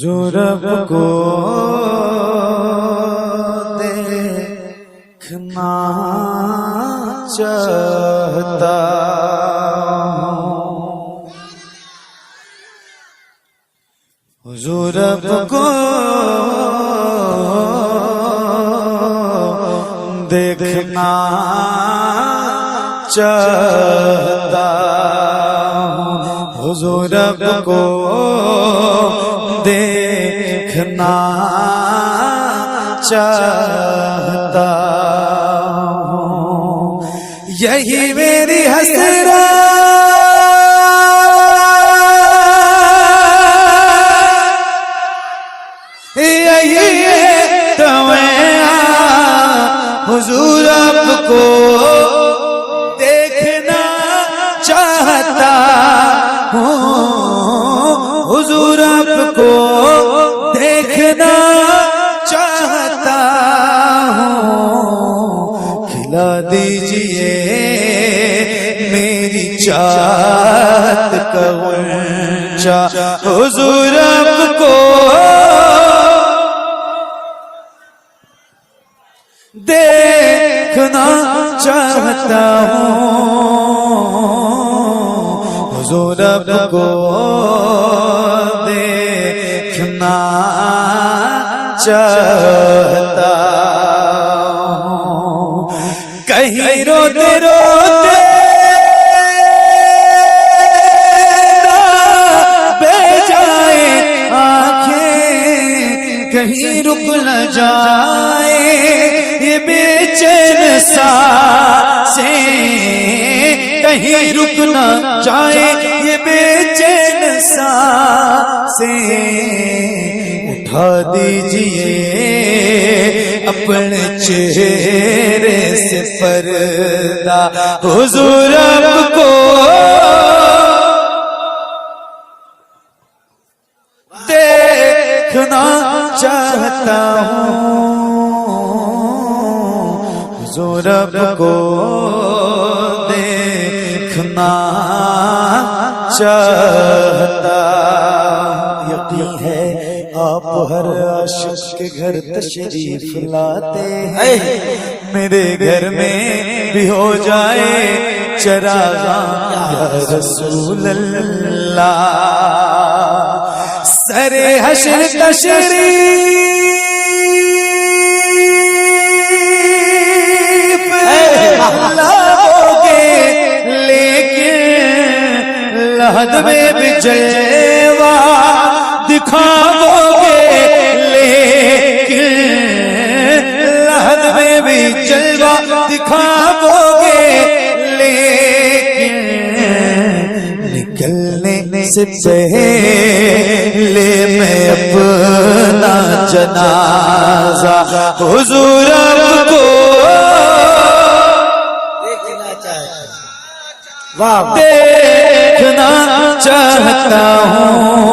حضور اب کو دیکھنا چاہتا ہوں، حضور اب کو دیکھنا چاہتا ہوں، حضور اب کو دیکھنا چاہتا ہوں، یہی میری حسرت یہی تمنا، حضور اب کو دیکھنا چاہتا ہوں، حضور اب کو دیکھنا چاہتا ہوں، کھلا دیجئے میری چاہت کا غنچہ، حضور اب کو دیکھنا چاہتا ہوں، حضور اب کو دیکھنا چاہتا ہوں، کہیں روتے روتے بہ جائے آنکھیں، کہیں رک نہ جائے یہ بے چین سانسیں، کہیں رک نہ جائے یہ بے چین سانسیں، اٹھا دیجئے اپنے چہرے سے پردہ، حضور اب کو دیکھنا چاہتا ہوں، حضور اب کو دیکھنا چاہتا، یقین ہے آپ ہر عاشق کے گھر تشریف لاتے ہیں، میرے گھر میں بھی ہو جائے چراغاں یا رسول اللہ، سر حشر تشریف لاؤگے، لیکن لحد میں بھی جلوہ دکھاؤگے، لیکن لحد میں بھی جلوہ دکھاؤگے، لیکن نکلنے سے پہلے میں اپنا جنازہ حضور اب کو دیکھنا چاہتا ہوں،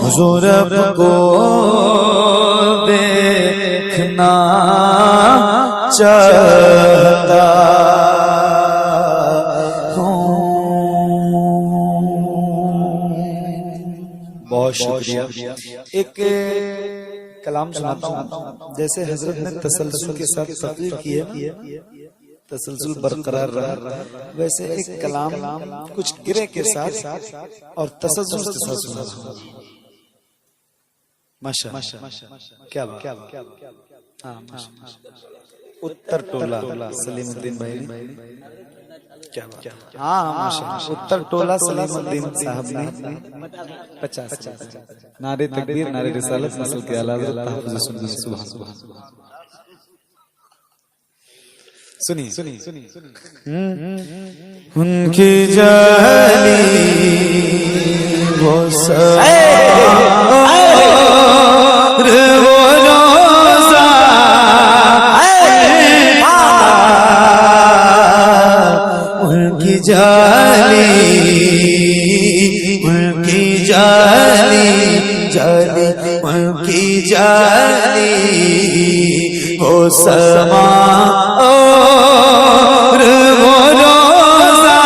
حضور اب کو دیکھنا چاہتا ہوں۔ بہت شکریہ۔ ایک کلام سناتا ہوں، جیسے حضرت نے تسلسل کے ساتھ تقریر کی ہے، تسلسل برقرار رہا، ویسے ایک کلام کچھ گرے کے ساتھ اور تسلسل کے ساتھ سنا۔ ماشاءاللہ، کیا بات، ہاں اتر ٹولہ سلیم الدین بھائی، کیا بات، ہاں ماشاءاللہ، اتر ٹولہ سلیم الدین صاحب نے 50 نعرے تکبیر، نعرے رسالت، نسل کے اعلی حضرت تحفظ سنی، سبحان اللہ۔ سنی ان کی جالی وہ روزہ، ان کی جالی، ان کی جالی، ان کی جالی وہ سما اور وہ روزہ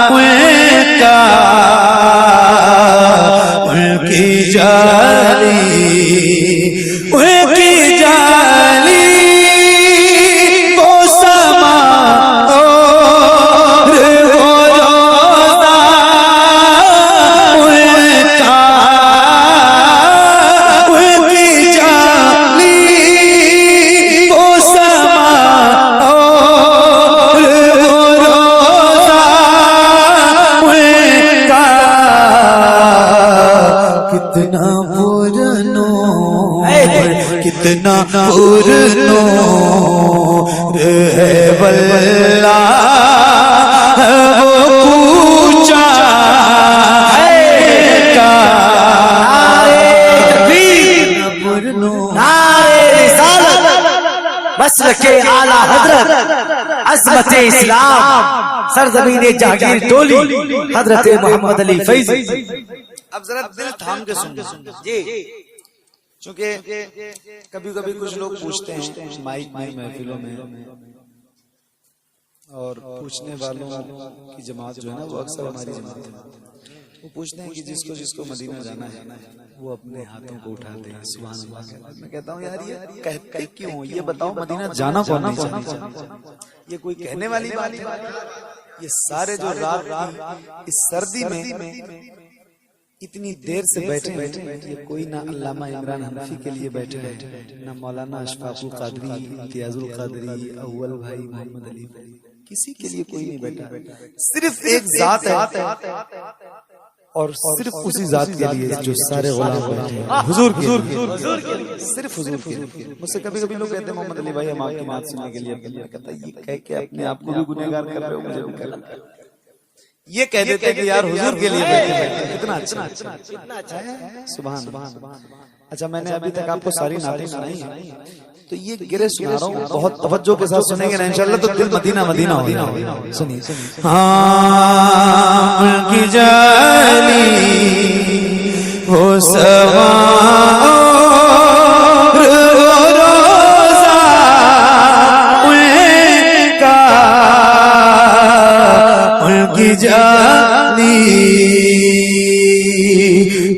ان کا کتنا پرنور کتنا پرنور ہے واللہ وہ کوچا مسلک اعلی حضرت عظمت اسلام سرزمین جہانگیر ٹولی حضرت محمد علی فیضی. اب ذرا دل تھام کے سن جی، چونکہ کبھی کبھی کچھ لوگ پوچھتے ہیں مائک میں محفلوں میں، اور پوچھنے والوں کی جماعت جو ہے نا وہ اکثر ہماری جماعت ہے، وہ پوچھتے ہیں کہ جس کو مدینہ جانا ہے وہ اپنے ہاتھوں کو اٹھاتے ہیں سبحان اللہ. میں کہتا ہوں یار یہ کہتے کیوں؟ یہ بتاؤ مدینہ جانا کون نہیں چاہتا؟ یہ کوئی کہنے والی بات ہے؟ یہ سارے جو رات اس سردی میں اتنی دیر سے بیٹھے ہیں، یہ کوئی نہ علامہ عمران حنفی کے لیے بیٹھے ہیں، نہ مولانا اشفاق القادری، امتیاز القادری، اول بھائی محمد علی، کسی کے لیے کوئی نہیں بیٹھا. صرف ایک ذات ہے اور صرف اسی ذات کے لیے جو سارے غلام بیٹھے ہیں، حضور کے لیے، صرف حضور کے لیے. مجھ سے کبھی کبھی لوگ کہتے ہیں محمد علی بھائی ہم آپ کی بات سننے کے لیے، میں کہتا یہ کہہ کے اپنے آپ کو بھی گنہگار کر رہے ہو، مجھے بھی کر رہے ہو. یہ کہہ دیتے کہ یار حضور کے لیے بیٹھے ہیں. کتنا اچھا سبحان اللہ. اچھا میں نے ابھی تک آپ کو ساری نعتیں سنائی ہیں، تو یہ گرے سنا رہا ہوں، بہت توجہ کے ساتھ سنیں گے نا انشاءاللہ تو دل مدینہ مدینہ ہوگا. سنیے ہاں کی جالی وہ سوار روزہ ان کا ان کی جالی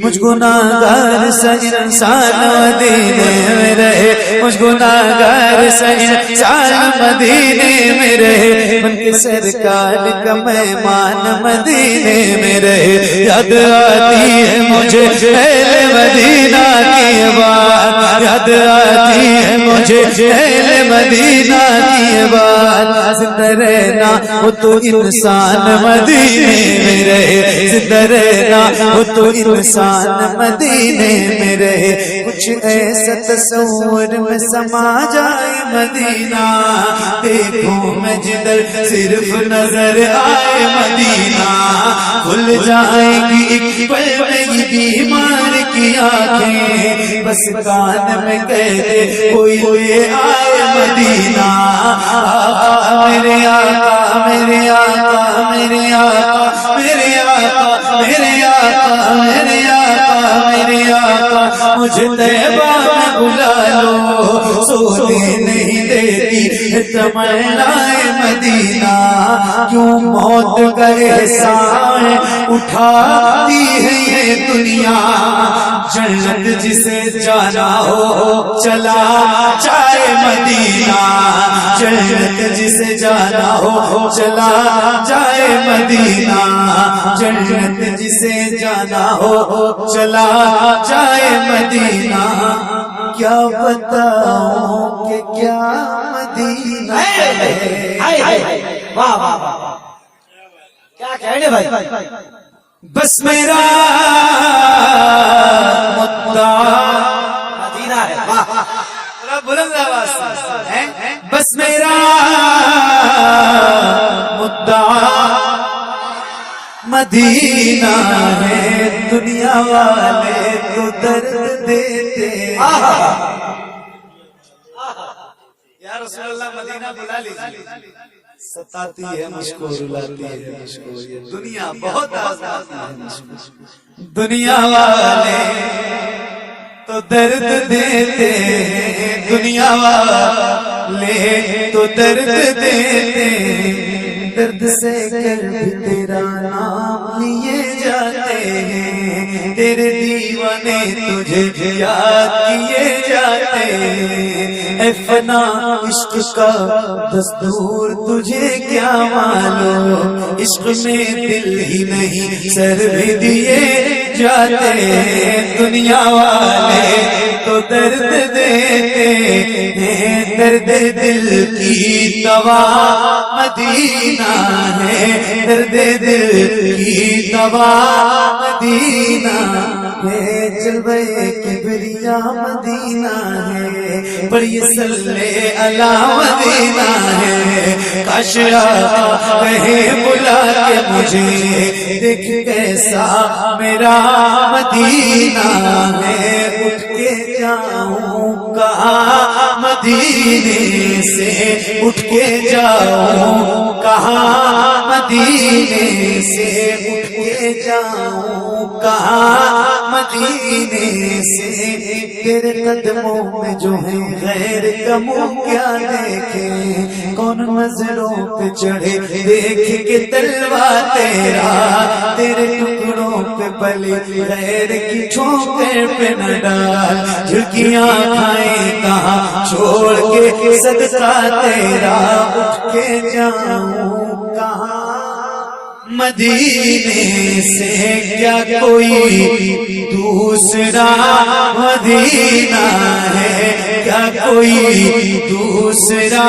مجھ گناہگار سے انسان مدینے میں رہے، مجھ گناہگار سے انسان مدینے میں رہے، ان کے سرکار کا مہمان مدینے میں رہے. یاد آتی ہے مجھے اہل مدینہ کی بات، یاد آتی ہے مجھے اہل مدینہ کی بات. زندہ رہنا وہ تو انسان مدینے میں رہے، زندہ رہنا وہ تو انسان مدینے میں رہے. کچھ ایسا تصور میں سما جائے مدینہ، دیکھوں میں جدھر صرف نظر آئے مدینہ. کھل جائے گی ایک پل میں یہ بیمار کی آنکھیں، بس کان میں کہہ دے کوئی آئے مدینہ. میرے آقا میرے آقا میرے آقا میرے آقا میرے آقا میرے آقا میرے آقا مجھے طیبہ میں بلا لو، سونے نہیں دیتی تمنا مدینہ. کیوں موت کا احسان اٹھاتی ہے یہ دنیا، جنت جسے جانا ہو چلا جائے مدینہ، جنت جسے جانا ہو چلا جائے مدینہ، جنت جسے جانا ہو چلا جائے مدینہ. کیا بتاؤں کہ کیا مدینہ ہے. واہ واہ واہ، کیا کہنے بھائی. بس میرا مدعا مدینہ ہے. بلند آواز سے بس میرا مدعا مدینہ ہے. دنیا والے تو درد دیتے یا رسول اللہ مدینہ بلا لیجیے. ستاتی ہے مجھ کو رلاتی ہے مجھ کو یہ دنیا بہت آزماتی ہے مجھ کو. دنیا والے تو درد دیتے ہیں، دنیا والے تو درد دیتے ہیں. درد سے کر بھی تیرا نام لیے جاتے ہیں، تیرے دیوانے تجھے یاد کیے جاتے ہیں. اے فنا عشق کا دستور تجھے کیا معلوم، عشق میں دل ہی نہیں سر بھی دیے جاتے ہیں. دنیا والے تو تو درد دیتے ہیں، درد دل کی دوا مدینہ ہے، درد دل کی دوا مدینہ ہے، جلوے کبریا مدینہ ہے، بڑی صلی علی مدینہ ہے، کاش آقا کہے بلا کے مجھے دیکھ کیسا میرا مدینہ ہے، اٹھ کے جاؤں کہاں مدینے سے، اٹھ کے جاؤں کہاں مدینے سے، اٹھ کے جاؤں کہاں مدینے سے، تیرے قدموں میں جو ہے غیر کا منہ کیا دیکھیں، کون نظروں پہ چڑھے دیکھ کے تلوار تیرا، تیرے ٹکڑوں پہ بلی غیر کی چھوکر پہ نہ ڈال، جھڑکیاں کھائیں کہاں چھوڑ کے صدقہ تیرا، اٹھ کے جاؤں کہاں مدینے سے، کیا کوئی دوسرا مدینہ ہے، کیا کوئی دوسرا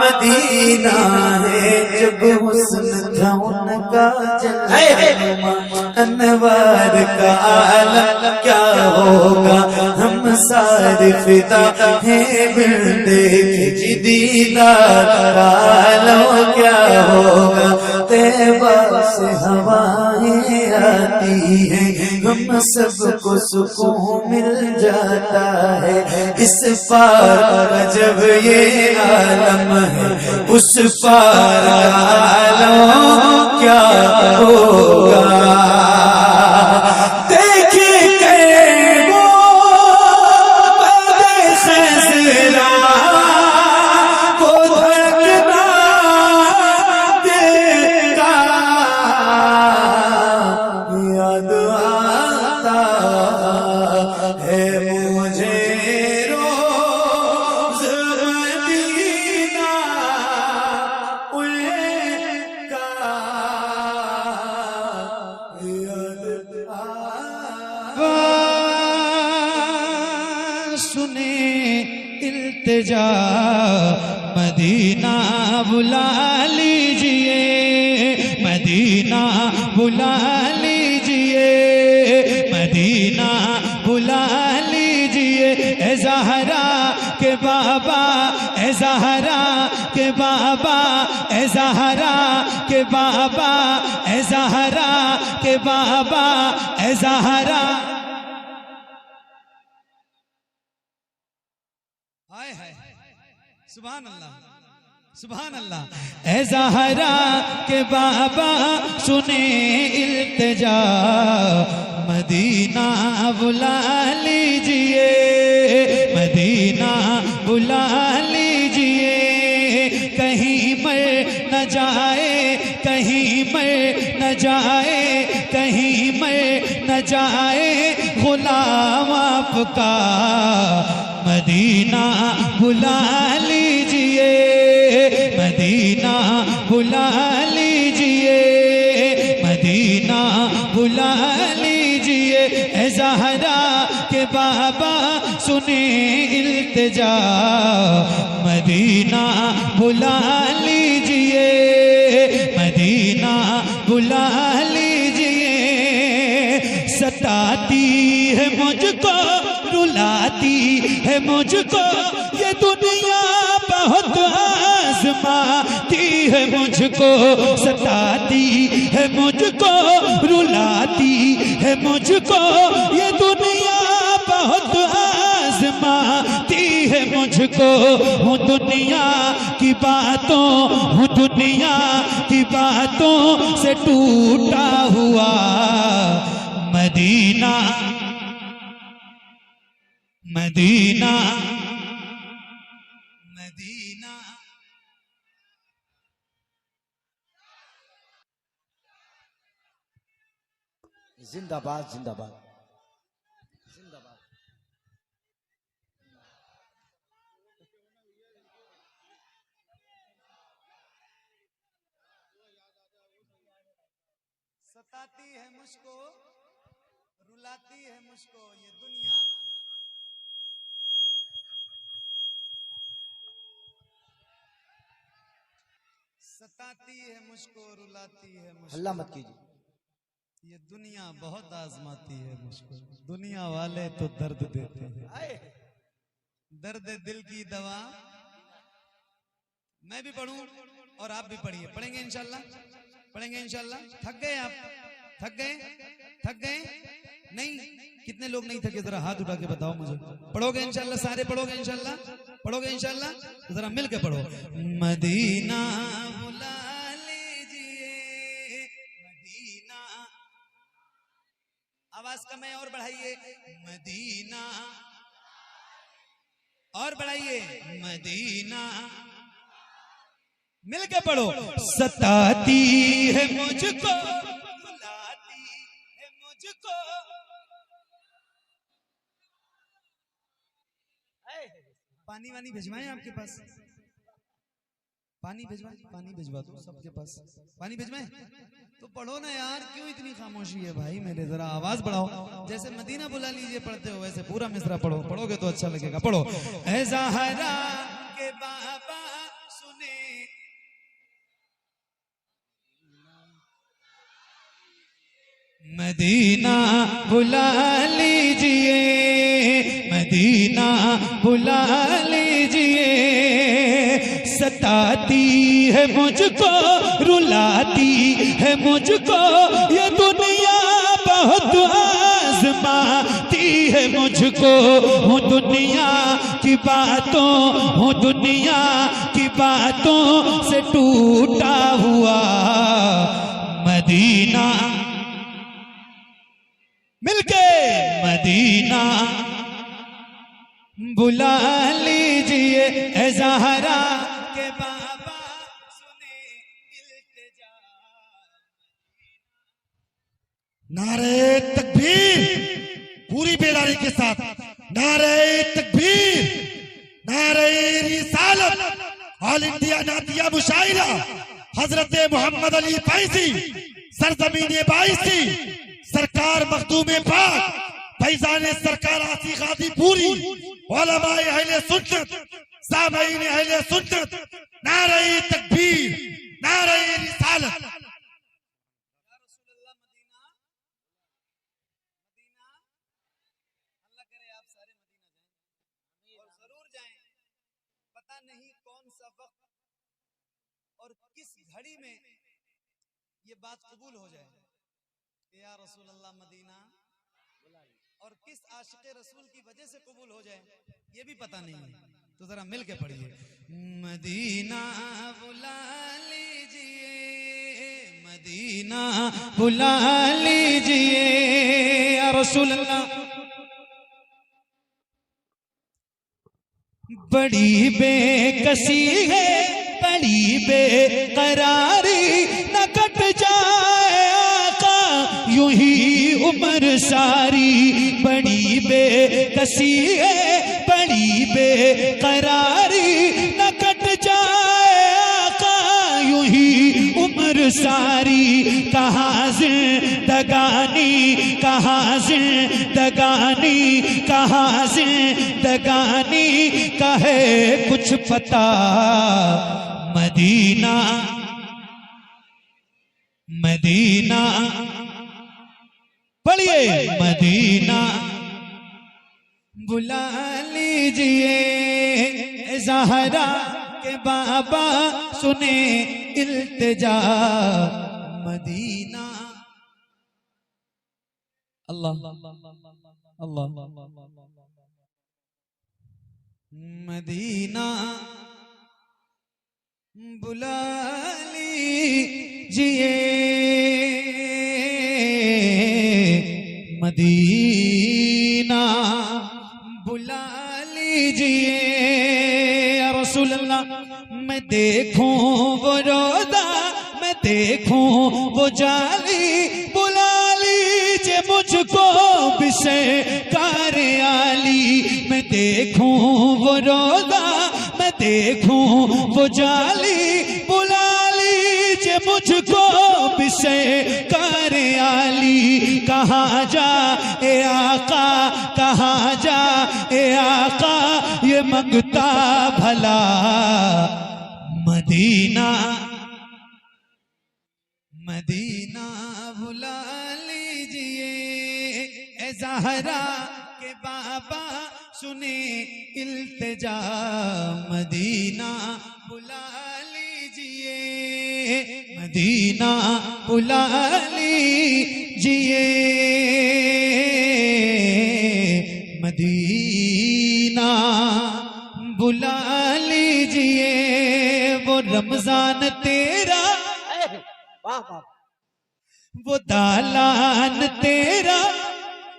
مدینہ ہے، جب حسن تھا ان کا جلوہ انوار کا عالم کیا ہوگا، ہم سارے فدا ہیں بن دیکھ جی دیدار عالم کیا ہوگا، طیبہ سے ہوائیں آتی ہیں، ہم سب کو سکون مل جاتا ہے، اس پار کا جب یہ عالم ہے، اس پار عالم کیا ہوگا، دیکھیں کہ وہ باد خزرا کو دھڑکنا دیکھا، یاد آتا ہے مجھے روز مدینہ ان کا، یاد آتا سنے التجا مدینہ بلا لیجئے، مدینہ بلا لیجئے، مدینہ بلا لیجئے، اے زہرا کے بابا، اے زہرا کے بابا، اے زہرا کے بابا، اے زہرا کے بابا، اے زہرا، ہائے ہائے سبحان اللہ سبحان اللہ، اے زہرا کے بابا سنیں التجا مدینہ بلا لیجئے، مدینہ بلا لیجئے، کہیں مر نہ جائے، کہیں مر نہ جائے، کہیں مر نہ جائے غلام آپ کا، مدینہ بلا لیجئے، مدینہ بلا لیجئے، مدینہ بلا لیجئے، اے زہرا کے بابا سنیں التجا مدینہ بلا لیجئے، مدینہ بلا لیجئے، ستاتی ہے مجھ کو رلاتی ہے مجھ کو یہ دنیا، بہت آزماتی ہے مجھ کو، ستاتی ہے مجھ کو رلاتی ہے مجھ کو یہ دنیا، بہت آزماتی ہے مجھ کو، ہوں دنیا کی باتوں، ہوں دنیا کی باتوں سے ٹوٹا ہوا، مدینہ مدینہ مدینہ، زندہ باد زندہ باد، ستاتی ہے مجھ کو رلاتی ہے مجھ کو یہ دنیا، ستاتی ہے مجھ کو رلاتی ہے مجھ ہلہ مت کیجیے. یہ دنیا بہت آزماتی ہے مجھ کو. دنیا والے تو درد دیتے ہیں. درد دل کی دوا میں بھی پڑھوں اور آپ بھی پڑھیے. پڑھیں گے انشاءاللہ, پڑھیں گے انشاءاللہ. تھک گئے آپ؟ تھک گئے؟ تھک گئے نہیں؟ کتنے لوگ نہیں تھکے ذرا ہاتھ اٹھا کے بتاؤ مجھے. پڑھو گے انشاءاللہ؟ سارے پڑھو گے انشاءاللہ؟ پڑھو گے انشاءاللہ؟ ذرا مل کے پڑھو. مدینہ بلا لیجئے مدینہ. آواز کم ہے اور بڑھائیے. مدینہ اور بڑھائیے. مدینہ مل کے پڑھو. ستاتی ہے مجھ کو بلاتی ہے مجھ کو. پانی وانی بھیجوائیں آپ کے پاس؟ پانی بھیجوائیں, پانی بھیجوا دو سب کے پاس. پانی بھیجوائیں تو پڑھو نا یار. کیوں اتنی خاموشی ہے بھائی میرے؟ ذرا آواز بڑھاؤ. جیسے مدینہ بلا لیجئے پڑھتے ہو ویسے پورا مصرع پڑھو. پڑھو گے تو اچھا لگے گا. پڑھو. اے زہرا کے بابا سنے مدینہ بلا لیجئے مدینہ بلا لیجئے. ستاتی ہے مجھ کو رلاتی ہے مجھ کو یہ دنیا بہت آزماتی ہے مجھ کو. ہوں دنیا کی باتوں ہوں دنیا کی باتوں سے ٹوٹا ہوا. مدینہ مل کے مدینہ بلا لیجئے. اے زہرا کے بابا سنے التجا. نعرہ تکبیر پوری بیداری کے ساتھ. نعرہ تکبیر, نعرہ رسالت. آل انڈیا نعتیہ مشاعرہ حضرت محمد علی فیضی سرزمین بائیسی سرکار مخدوم پاک فیضان سرکار آسی غازی پوری علماء اہل سنت سامعین اہل سنت. نعرہ تکبیر, نعرہ رسالت. یا رسول اللہ مدینہ مدینہ. اللہ کرے آپ سارے مدینہ جائیں اور ضرور جائیں. پتہ نہیں کون سا وقت اور کس گھڑی میں یہ بات قبول ہو جائے کہ یا رسول اللہ مدینہ, اور کس عاشق رسول کی وجہ سے قبول ہو جائے یہ بھی پتہ نہیں ہے. تو ذرا مل کے پڑھیے. مدینہ بلا لیجئے مدینہ بلا لیجئے یا رسول اللہ. بڑی بے کسی ہے بڑی بے قراری نہ کٹ جائے آقا یوں ہی عمر ساری. بڑی بے کسی ہے بڑی بے قراری نہ کٹ جائے آقا یوں ہی عمر ساری. کہاں زندگانی کہاں زندگانی کہاں زندگانی کا ہے کچھ پتا. مدینہ مدینہ پڑھیے. مدینہ بلا لیجئے زہرا کے بابا سنے التجا. مدینہ اللہ اللہ مدینہ بلا لیجئے مدینہ بلا لیجئے یا رسول اللہ. میں دیکھوں وہ روضہ میں دیکھوں وہ جالی بلا لیجئے مجھ کو بسے کار عالی. میں دیکھوں وہ روضہ میں دیکھوں وہ جالی بلا لیجئے مجھ کو بسے کار عالی. کہاں جا اے آقا کہاں جا اے آقا یہ منگتا بھلا. مدینہ اے زہرا کے بابا سنے التجا مدینہ بلا لیجئے مدینہ بلا لیجئے مدینہ بلا لیجئے وہ رمضان تیرا وہ دالان تیرا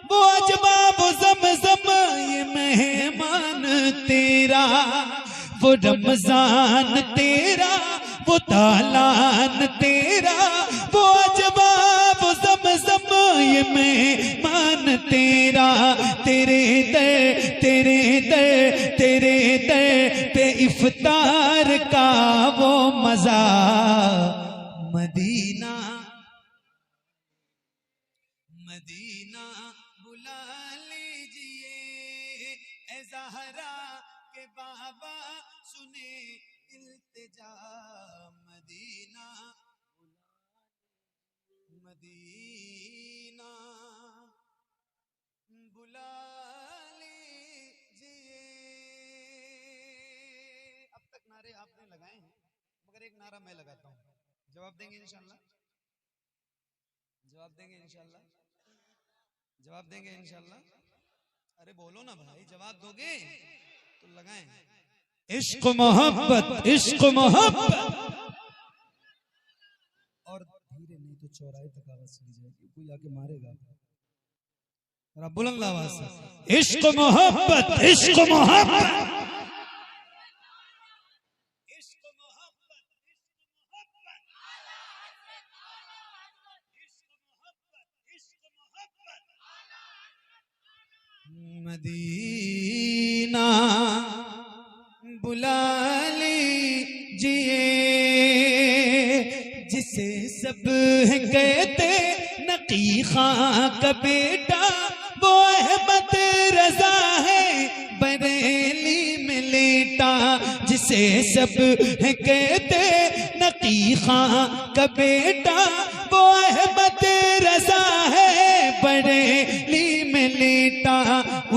وہ اجباب زمزم یہ مہمان تیرا وہ رمضان تیرا وہ دالان تیرا وہ اجباب زمزم یہ مہمان تیرا تیرے در پہ افطار کا وہ مزہ مدینہ مدینہ بلا لیجئے اے زہرا کے بابا سنے التجا مدینہ مدینہ بلا لیجئے. اب تک نعرے آپ نے لگائے ہیں مگر ایک نعرہ میں لگاتا ہوں. جواب دیں گے انشاءاللہ؟ جواب دیں گے انشاءاللہ؟ جواب دیں گے انشاءاللہ؟ ارے بولو نا بھائی، جواب دو گے تو لگائیں. عشق محبت عشق محبت. اور دھیرے نہیں تو چوراہے تک آواز چلی جائے گی، کوئی آ کے مارے گا. رب بلند آواز سے عشق محبت عشق محبت. مدینہ بلا لیجئے جسے سب کہتے نقی خاں کا بیٹا وہ احمد رضا ہے بریلی میں لیٹا. جسے سب کہتے نقی خاں کا بیٹا وہ احمد رضا ہے بریلی میں لیٹا.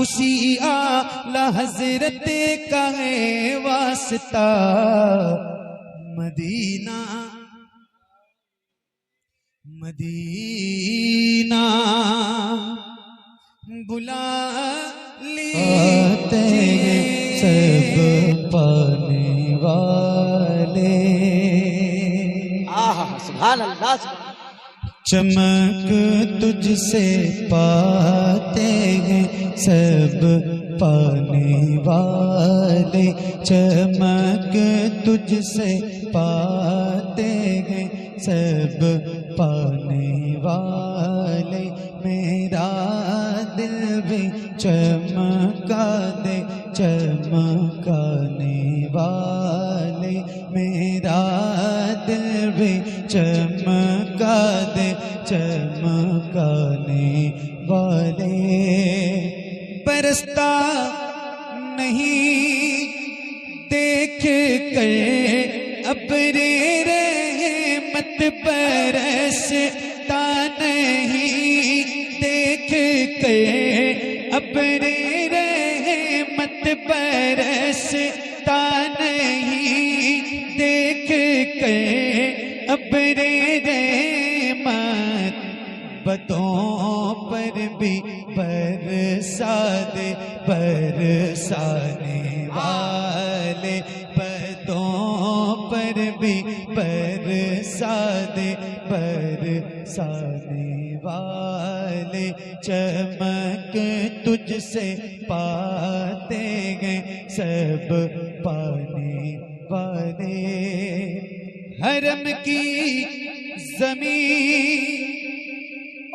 اسی اعلی حضرت کا ہے واسطہ مدینہ مدینہ بلا لیجئے سب پانے والے. سبحان اللہ. چمک تجھ سے پاتے ہیں سب پانے والے. چمک تجھ سے پاتے ہیں سب پانے والے. میرا دل بھی چمکا دے چمکانے والے. میرا دل بھی چمکا دے چمکانے والے. برستا نہیں دیکھ کر ابر رحمت برستا نہیں دیکھ کر ابر رحمت برستا نہیں دیکھ کر ابر رحمت. بدوں پر بھی برسا دے برسانے والے. بدوں پر بھی برسا دے برسانے والے. چمک تجھ سے پاتے گئے سب پانے والے. حرم کی زمین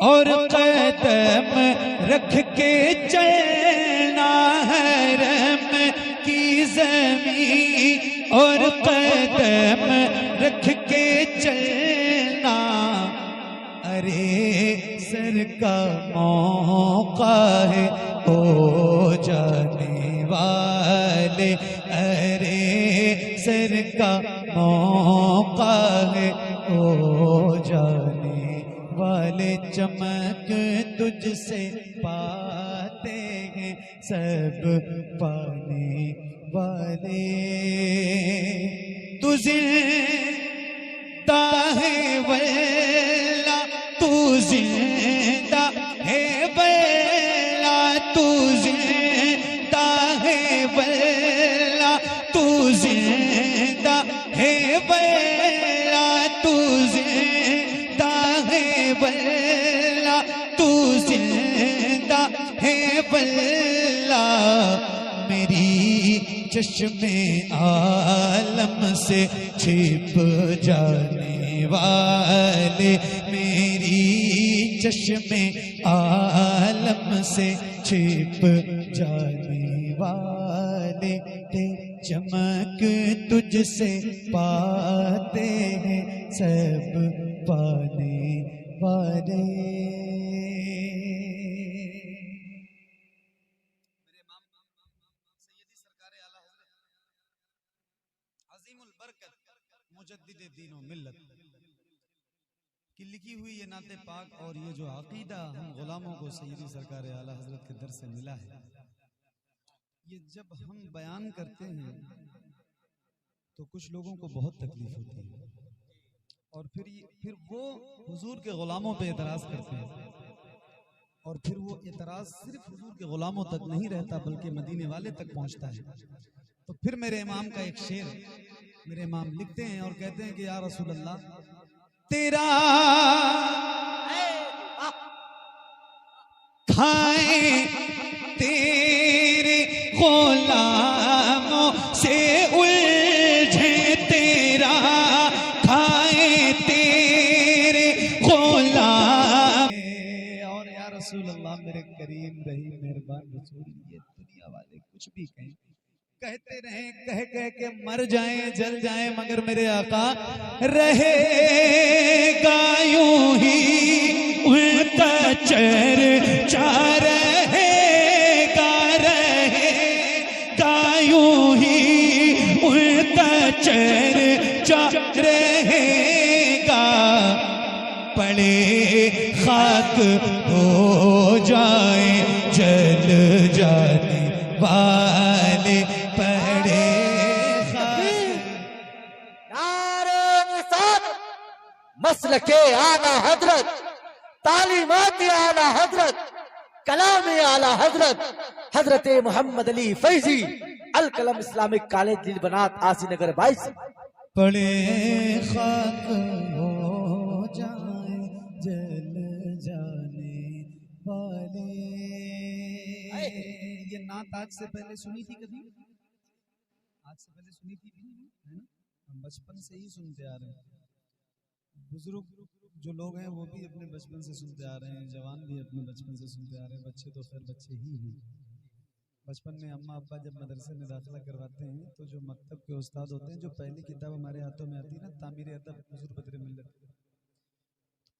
اور قدم رکھ کے چلنا. حرم کی زمین اور قدم رکھ کے چلنا. ارے سر کا موقع ہے او جانے والے. ارے سر کا موقع ہے او جانے والے. چمک تجھ تجھ سے پاتے ہیں سب پانے والے. تو زندہ ہے واللہ تو زندہ ہے واللہ تو زندہ ہے واللہ تو زندہ ہے واللہ تو زندہ ہے واللہ تو زندہ ہے واللہ. میری چشم عالم سے چھپ جانے والے میری چشم عالم سے چھپ جانے والے چمک تجھ سے پاتے ہیں سب پانے والے. عظیم البرکت مجدد دین و ملت کی لکھی ہوئی یہ نعت پاک اور یہ جو عقیدہ ہم غلاموں کو سیدی سرکار اعلیٰ حضرت کے در سے ملا ہے، یہ جب ہم بیان کرتے ہیں تو کچھ لوگوں کو بہت تکلیف ہوتی ہے، اور پھر وہ حضور کے غلاموں پہ اعتراض کرتے ہیں، اور پھر وہ اعتراض صرف حضور کے غلاموں تک نہیں رہتا بلکہ مدینے والے تک پہنچتا ہے. تو پھر میرے امام کا ایک شعر میرے امام لکھتے ہیں اور کہتے ہیں کہ یا رسول اللہ تیرا کھائیں تیرے غلاموں سے الجھے تیرا کھائیں تیرے غلام. اور یا رسول اللہ میرے کریم رہی مہربان رسول یہ دنیا والے کچھ بھی کہیں کہتے رہیں کہہ کہہ کے مر جائیں جل جائیں مگر میرے آقا رہے گا یوں ہی ان کا چرچا رہے گا یوں ہی ان کا چرچا رہے گا. پڑے خاک ہو جائیں جل جانے والے پڑے مسلک اعلیٰ حضرت تعلیمات اعلیٰ حضرت کلام اعلیٰ حضرت حضرت محمد علی فیضی القلم اسلامک کالج دل بنات آسی نگر 22. پڑے خاک ہو جائیں جل جانے والے. یہ نعت آج سے پہلے سنی تھی کبھی؟ آج سے پہلے سنی تھی بھی نہیں ہے نا؟ ہم بچپن سے ہی سنتے آ رہے ہیں. بزرگ جو لوگ ہیں وہ بھی اپنے بچپن سے سنتے آ رہے ہیں، جوان بھی اپنے بچپن سے سنتے آ رہے ہیں، بچے تو خیر بچے ہی ہیں. بچپن میں اماں ابا جب مدرسے میں داخلہ کرواتے ہیں تو جو مکتب کے استاد ہوتے ہیں جو پہلی کتاب ہمارے ہاتھوں میں آتی ہے نا تعمیر ادب حضور بدر ملت،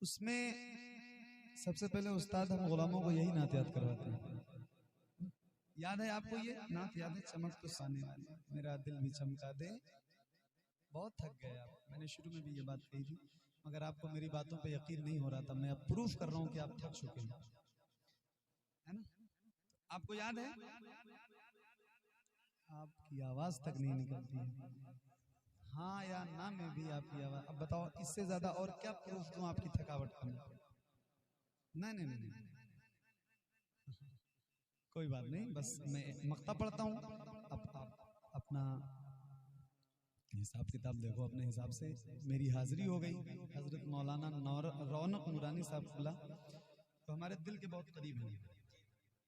اس میں سب سے پہلے استاد ہم غلاموں کو یہی نعت یاد کرواتے ہیں. یاد ہے آپ کو یہ نعت یاد ہے؟ چمک تو سانے والی میرا دل بھی چمکا دے. بہت تھک گئے آپ، میں نے شروع میں بھی یہ بات کہی تھی مگر آپ کو میری باتوں پہ یقین نہیں ہو رہا تھا. میں اب پروف کر رہا ہوں کہ آپ تھک چکے ہیں، ہے نا؟ آپ کو یاد ہے؟ آپ کی آواز تک نہیں نکلتی ہے، ہاں یا نہ میں بھی آپ کی آواز. اب بتاؤ اس سے زیادہ اور کیا پروف دوں آپ کی تھکاوٹ کا؟ نہیں کوئی بات نہیں، بس میں مقطع پڑھتا ہوں. اب آپ اپنا حساب کتاب دیکھو اپنے حساب سے. میری حاضری ہو گئی حضرت مولانا رونق نورانی صاحب اللہ تو ہمارے دل کے بہت قریب ہیں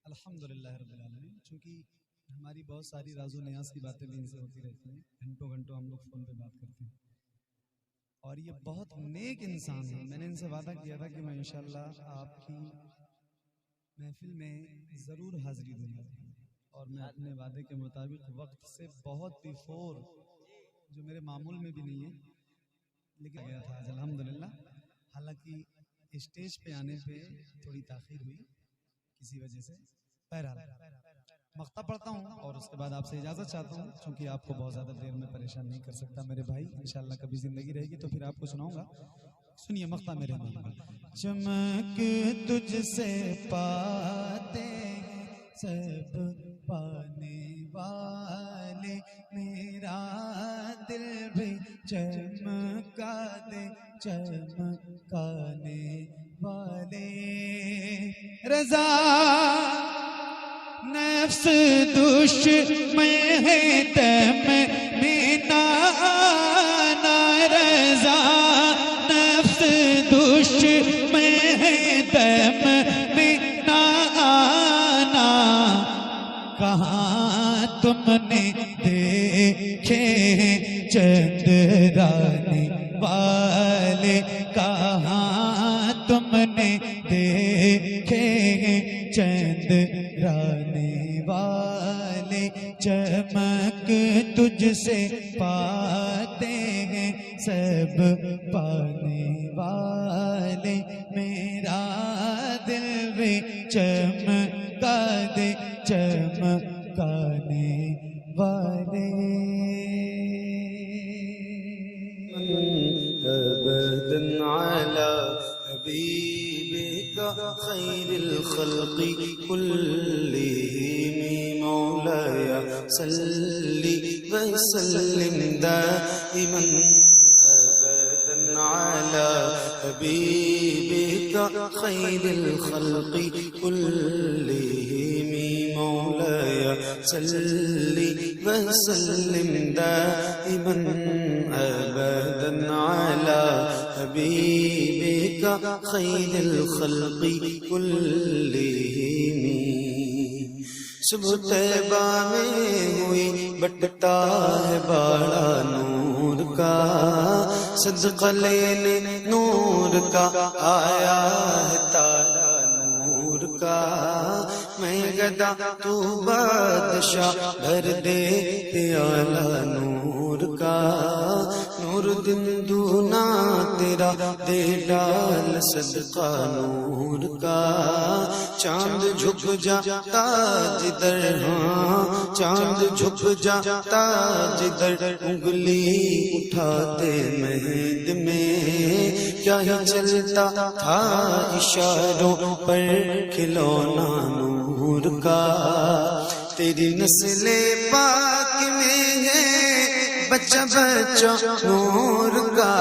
الحمدللہ رب العالمین. چونکہ ہماری بہت ساری راز و نیاز کی باتیں بھی ان سے ہوتی رہتی ہیں، گھنٹوں گھنٹوں ہم لوگ فون پہ بات کرتے ہیں، اور یہ بہت نیک انسان ہیں. میں نے ان سے وعدہ کیا تھا کہ میں انشاءاللہ آپ کی محفل میں ضرور حاضری دوں گا، اور میں اپنے وعدے کے مطابق وقت سے بہت بیفور، جو میرے معمول میں بھی نہیں ہے، لیکن گیا تھا آج الحمدللہ. حالانکہ اسٹیج پہ آنے پہ تھوڑی تاخیر ہوئی کسی وجہ سے. بہرحال مقطع پڑھتا ہوں اور اس کے بعد آپ سے اجازت چاہتا ہوں، چونکہ آپ کو بہت زیادہ دیر میں پریشان نہیں کر سکتا میرے بھائی. انشاءاللہ کبھی زندگی رہے گی تو پھر آپ کو سناؤں گا. سنیے مقطع میرے نام کا. چمک تجھ سے پاتے سب پانے والے، میرا دل بھی چمکا دے چمکانے والے. رضا نفس دشمن ہے دم میں نانا، رضا نفس دشمن ہے دم میں نانا. کہاں تم نے دیکھے چندرانے والے، کہاں تم نے دیکھے چندرانے والے. چمک تجھ سے پاتے ہیں سب پانے والے، میرا دل بھی چمکا دے چمکانے والے. أبدا على حبيبك خير الخلق كلهم مولاي صل وسلم دائما أبدا على حبيبك خير الخلق كلهم مولاي صل وسلم دائما أبدا على حبيبك خير الخلق كلهم. صبح طیبہ میں ہوئی بٹتا ہے باڑا نور کا، صدقہ لینے نور کا آیا ہے تارا نور کا. میں گدا تو بادشاہ بھر دے پیالہ نور کا. نور دن دونا تیرا دے ڈال صدقہ نور کا. چاند جھک جاتا جدھر، ہاں چاند جھک جاتا جدھر، انگلی اٹھاتے مہد میں کیا ہی چلتا تھا اشاروں پر کھلونا نور کا. تیری نسل پاک میں ہے بچہ بچہ نور کا.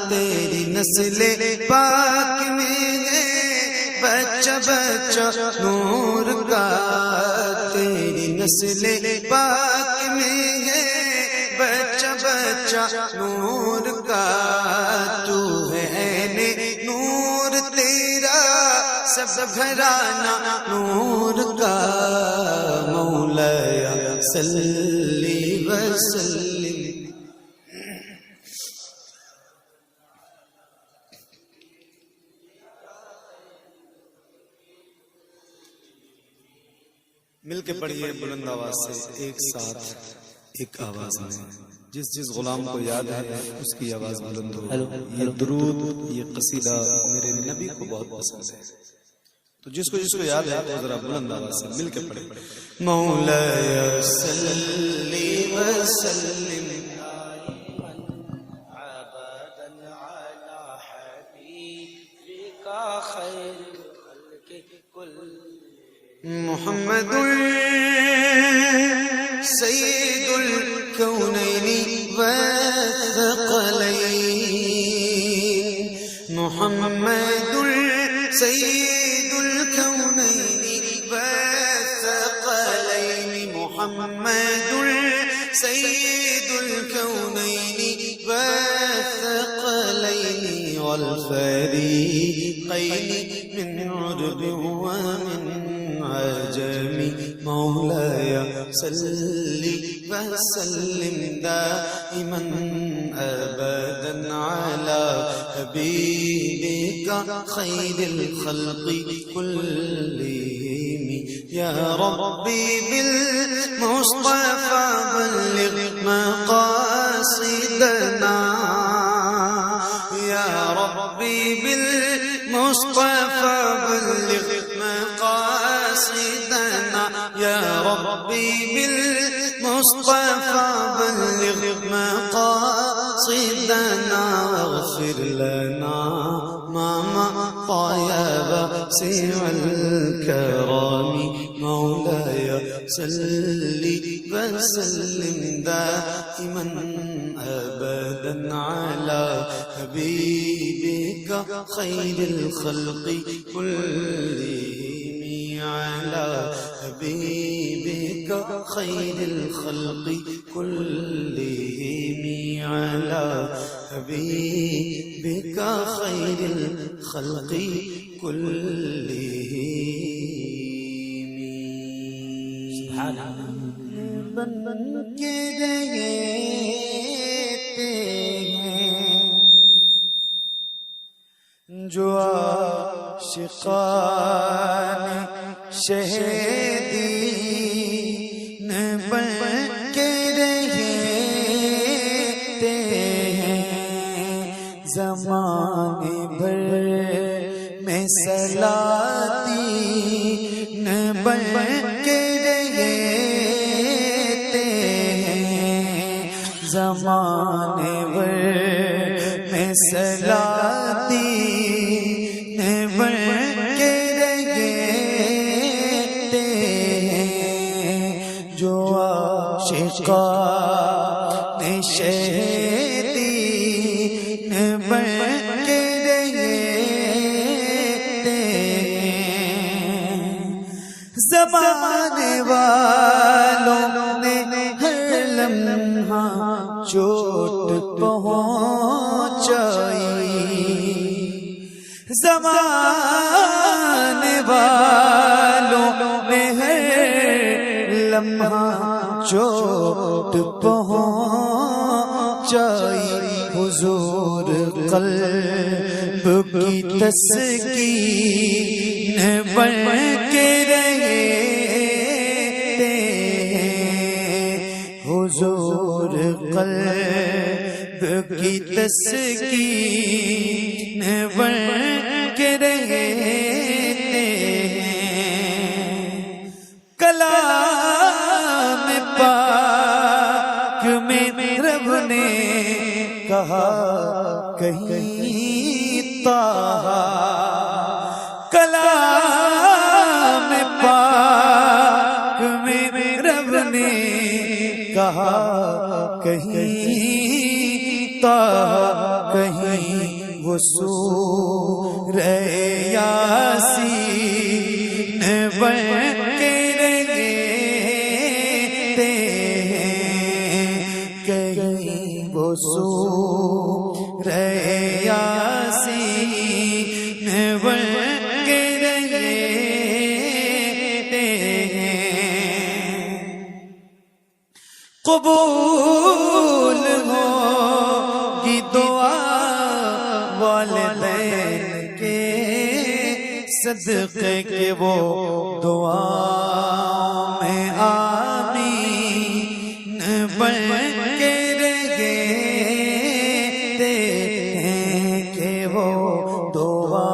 تیری نسل پاک میں ہے بچہ بچہ نور کا. تیری نسل پاک میں ہے بچہ بچہ نور کا. تو ہے عین نور تیرا سب گھرانہ نور کا. مولایا صلی وسلم. مل کے پڑھیے بلند آواز سے ایک ساتھ ایک آواز میں. جس جس غلام کو یاد ہے اس کی آواز بلند ہو. یہ درود یہ قصیدہ میرے نبی کو بہت پسند ہے، تو جس کو یاد ہے وہ ذرا بلند آواز سے مل کے پڑھے. مولایا صلی وسلم محمد سید الکونین والثقلین. محمد سید الکونین والثقلین. محمد سید الکونین والثقلین والفریقین من عرب ومن عجم. مولاي صل وسلم دائما أبدا على حبيبك خير الخلق كلهم. يا ربي بالمصطفى بلغ مقاصدنا. يا ربي بالمصطفى بلغ مقاصدنا. يا ربي بالمصطفى بلغ مقاصدنا. واغفر لنا واسع الكرم مولاي صل وسلم دائما أبدا على حبيبك خير الخلق كلهم على حبيبك خير الخلق كلهم على حبيبك خير الخلق كلهم سبحان بن کے رہتے ہیں جو عاشقان شہیدین بن کے رہتے ہیں زمانے بھر میں سلاطین بن کے رہتے ہیں زمانے بھر میں سلاطین بن کے رہتے ہیں جو عاشقان شہیدین بن کے رہتے ہیں زمانے والوں نے ہر لمحہ چوٹ پہنچائی زمانے والوں نے ہر لمحہ چوٹ پہنچائی حضور قلب کی تسکین بن کے رہتے ہیں حضور قلب کی تسکین بن کے رہتے ہیں کلام پاک میں رب نے کہا کہیں طٰہٰ کلام پاک میں رب نے کہا کہیں طٰہٰ کہیں وہ سورہ یاسین بن کے رہتے ہیں کہیں وہ سورہ یاسین بن کے رہتے ہیں قبول ہوگی دعا والدین کے صدقے کے وہ دعا میں آمین بن کے رہتے ہیں کہ وہ دعا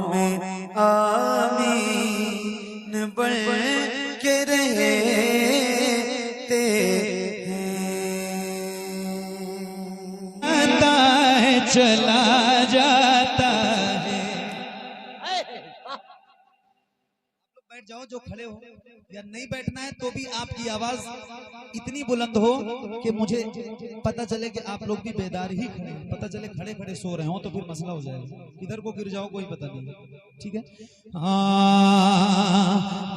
میں آمین بن کے رہتے چلا جاتا ہے بیٹھ جاؤ جو کھڑے ہو یا نہیں بیٹھنا ہے تو بھی آپ کی آواز اتنی بلند ہو کہ مجھے پتا چلے کہ آپ لوگ بھی بیدار ہی کھڑے ہیں پتا چلے کھڑے کھڑے سو رہے ہوں تو پھر مسئلہ ہو جائے گا ادھر کو گر جاؤ کوئی پتہ نہیں ٹھیک ہے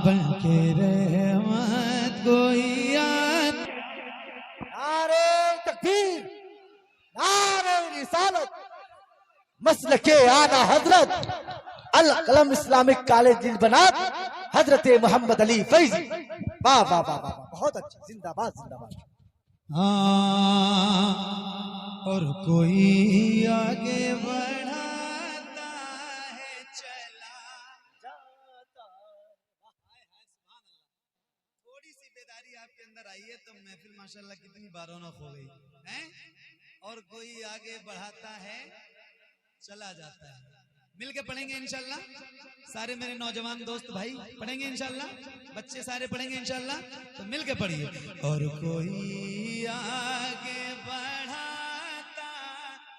بن کے رحمت کوئی یاد نعرہ تکبیر نعرہ رسالت مسلک اعلیٰ حضرت القلم اسلامک کالج بنات حضرت محمد علی فیضی واہ واہ واہ واہ بہت اچھا زندہ باد زندہ باد اور کوئی آگے بڑھاتا ہے چلا جاتا تھوڑی سی بیداری آپ کے اندر آئی ہے تو محفل ماشاءاللہ کتنی بارونق ہو گئی ہیں اور کوئی آگے بڑھاتا ہے چلا جاتا ہے مل کے پڑھیں گے انشاءاللہ سارے میرے نوجوان دوست بھائی پڑھیں گے انشاءاللہ بچے سارے پڑھیں گے انشاءاللہ تو مل کے پڑھیے اور کوئی آگے بڑھاتا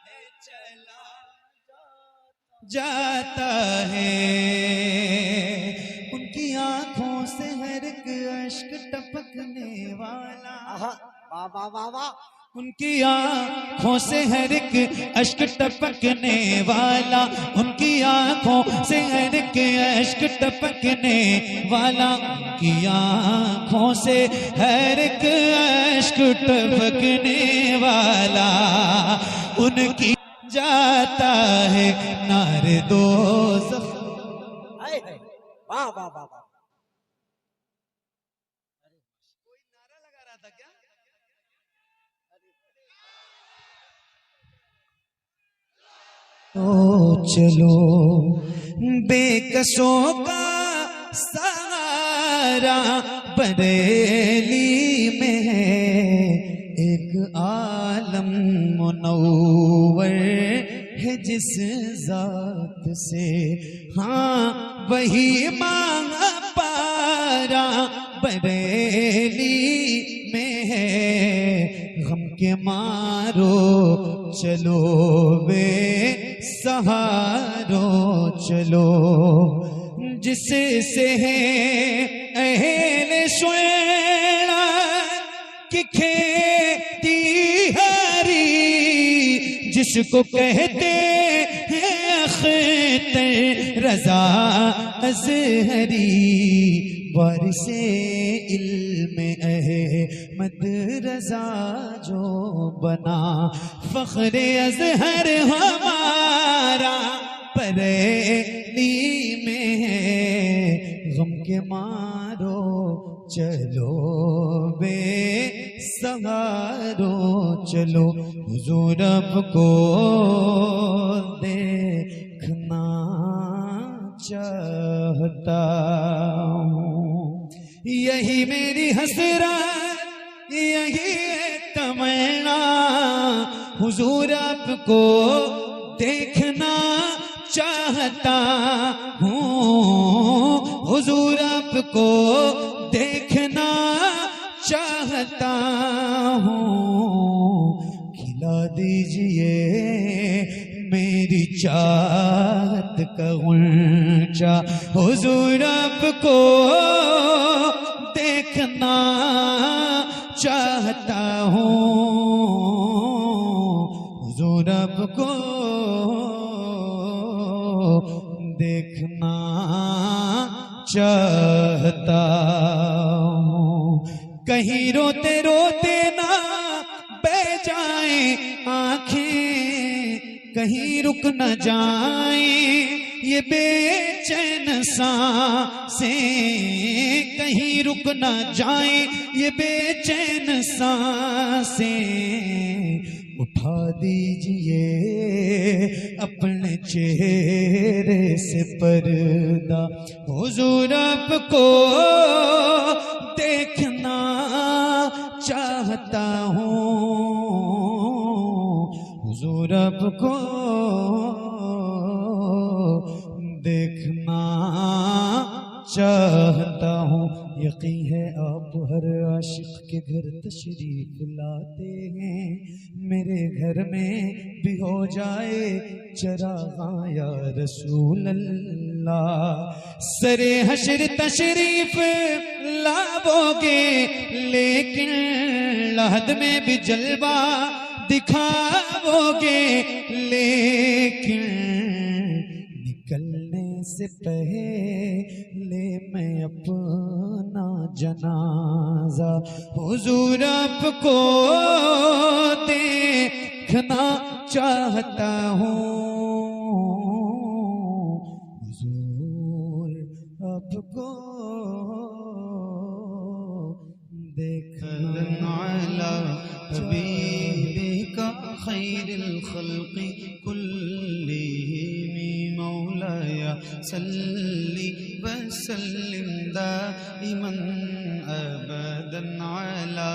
ہے چلا جاتا ہے، ان کی آنکھوں سے ہر ایک اشک ٹپکنے والا، واہ واہ واہ واہ، ان کی آنکھوں سے ہر ایک اشک ٹپکنے والا، ان کی آنکھوں سے ہر ایک اشک ٹپکنے والا، ان کی آنکھوں سے ہر ایک اشک ٹپکنے والا، ان کی جاتا ہے نار دوزخ۔ ہائے ہائے، واہ واہ واہ واہ، کوئی نعرہ لگا رہا تھا کیا؟ تو چلو بے کسوں کا سہارا بریلی میں ہے، ایک عالم منور ہے جس ذات سے، ہاں وہی مانگ پارا بریلی میں ہے، غم کے مارو چلو بے سہارو چلو، جس سے ہے اہل شعیرہ کی کھیتی ہری، جس کو کہتے ہیں اختر رضا ازہری، وارث علم احمد رضا جو بنا، فخر ازہر ہمارا بریلی میں ہے، غم کے مارو چلو بے سہارو چلو، حضور اب کو دیکھنا چاہتا ہوں، یہی میری حسرت یہی تمنا، حضور آپ کو دیکھنا چاہتا ہوں، حضور آپ کو دیکھنا چاہتا ہوں، کھلا دیجئے میری چاہت کا غنچہ، حضور آپ کو دیکھنا چاہتا ہوں، حضور آپ کو دیکھنا چاہتا ہوں، کہیں روتے روتے نہ بہ جائیں آنکھیں، کہیں رک نہ جائیں یہ بے چین سانسیں، کہیں رک نہ جائیں یہ بے چین سانسیں، اٹھا دیجئے اپنے چہرے سے پردہ، حضور آپ کو دیکھنا چاہتا ہوں، حضور آپ کو دیکھنا چاہتا ہوں، یقین ہے آپ ہر عاشق کے گھر تشریف لاتے ہیں، میرے گھر میں بھی ہو جائے چراغاں یا رسول اللہ، سر حشر تشریف لاؤ گے لیکن لحد میں بھی جلوہ دکھاؤ گے، لیکن نکلنے سے پہلے میں اپنا جنازہ حضور آپ کو دیکھنا چاہتا ہوں، حضور آپ کو دیکھنا حبیبک خیر الخلق كلهم مولاي صل وسلم دائما ابدا على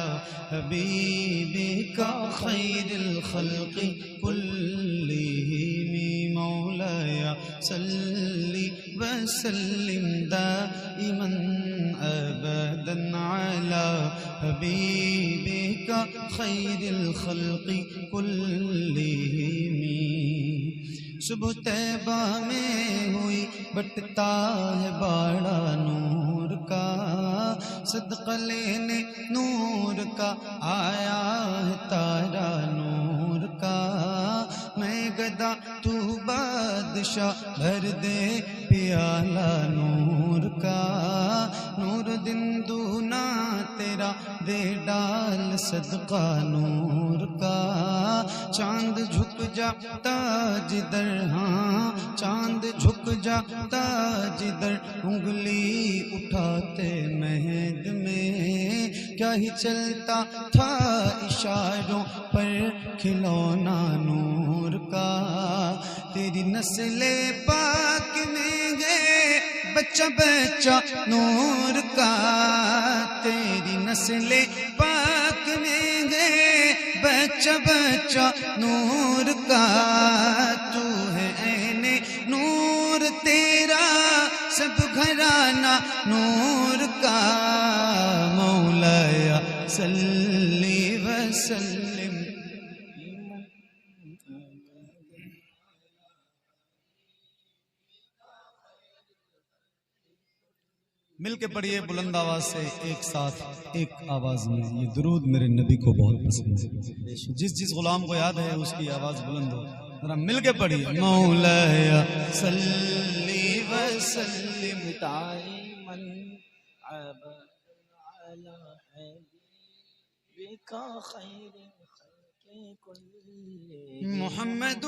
حبيبك خير الخلق كلهم مولاي صل وسلم دائما ابدا على حبيبك خير الخلق كلهم صبح طیبہ میں ہوئی بٹتا ہے باڑا نور کا، صدقہ لینے نور کا آیا ہے تارا نور کا، میں گدا تو بادشاہ بھر دے پیالہ نور کا، نور دن دونا تیرا دے ڈال صدقہ نور کا، چاند جھک جاتا جدھر، ہاں چاند جھک جاتا جدھر، انگلی اٹھاتے مہد میں، کیا ہی چلتا تھا اشاروں پر کھلونا نور کا، تیری نسل پاک میں ہے بچہ بچہ نور کا، تیری نسل پاک میں ہے بچہ بچہ نور کا، تو ہے عین نور تیرا سب گھرانہ نور کا، مولایا صلی وسلم۔ مل کے پڑھیے بلند آواز سے، ایک ساتھ ایک آواز میں، یہ درود میرے نبی کو بہت پسند ہے، جس غلام کو یاد ہے اس کی آواز بلند ہو، ذرا مل کے پڑھیے۔ مولایا صلی وسلم دائما على حبيبك خير الخلق كلهم محمد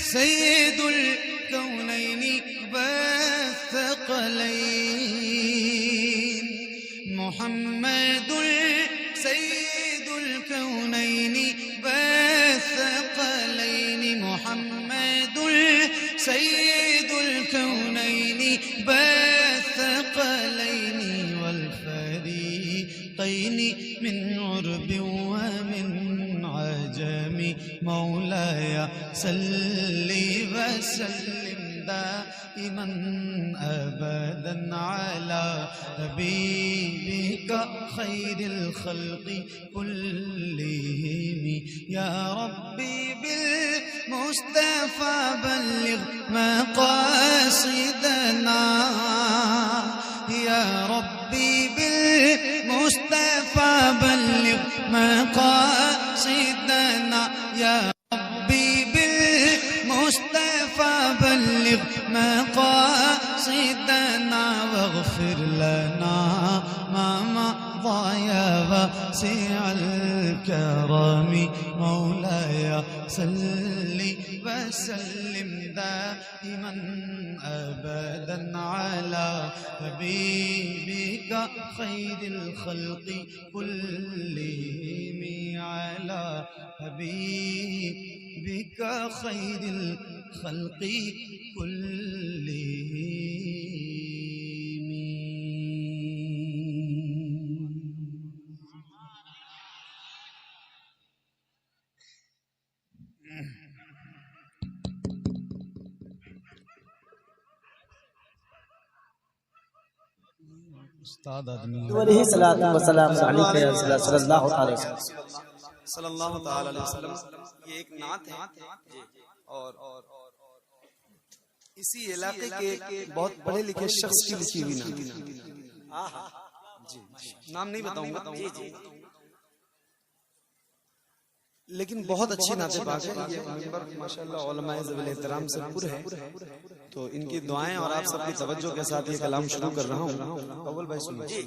سید الکونین والثقلین، محمد سید الکونین والثقلین، محمد سید الکونین والثقلین والفریقین من عرب ومن عجم، مولایا صلی وسلم دائما ابدا على حبيبك خير الخلق كلهم، يا ربي بالمصطفى بلغ مقاصدنا، يا ربي بالمصطفى بلغ مقاصدنا، يا ربي بالمصطفى بلغ مقاصدنا، واغفر لنا ما مضى يا واسع الكرم، مولاي صل وسلم دائما ابدا على حبيبك خير الخلق كلهم، على حبيبك خير الخلق استاد آدمی ہے۔ علیہ الصلوۃ والسلام علیک یا رسول اللہ صلی اللہ علیہ وسلم۔ صلی اللہ تعالی علیہ وسلم، یہ ایک نعت ہے اور اسی علاقے کے بہت پڑھے لکھے شخص کی لکھی ہوئی نعت ہے۔ جی نام نہیں بتاؤں گا، لیکن بہت اچھی نعت پاک ہے۔ یہ منبر ماشاءاللہ علماء ذوی احترام سے پر ہے، تو ان کی دعائیں اور آپ سب کی توجہ کے ساتھ یہ کلام شروع کر رہا ہوں۔ اول بھائی سنیے۔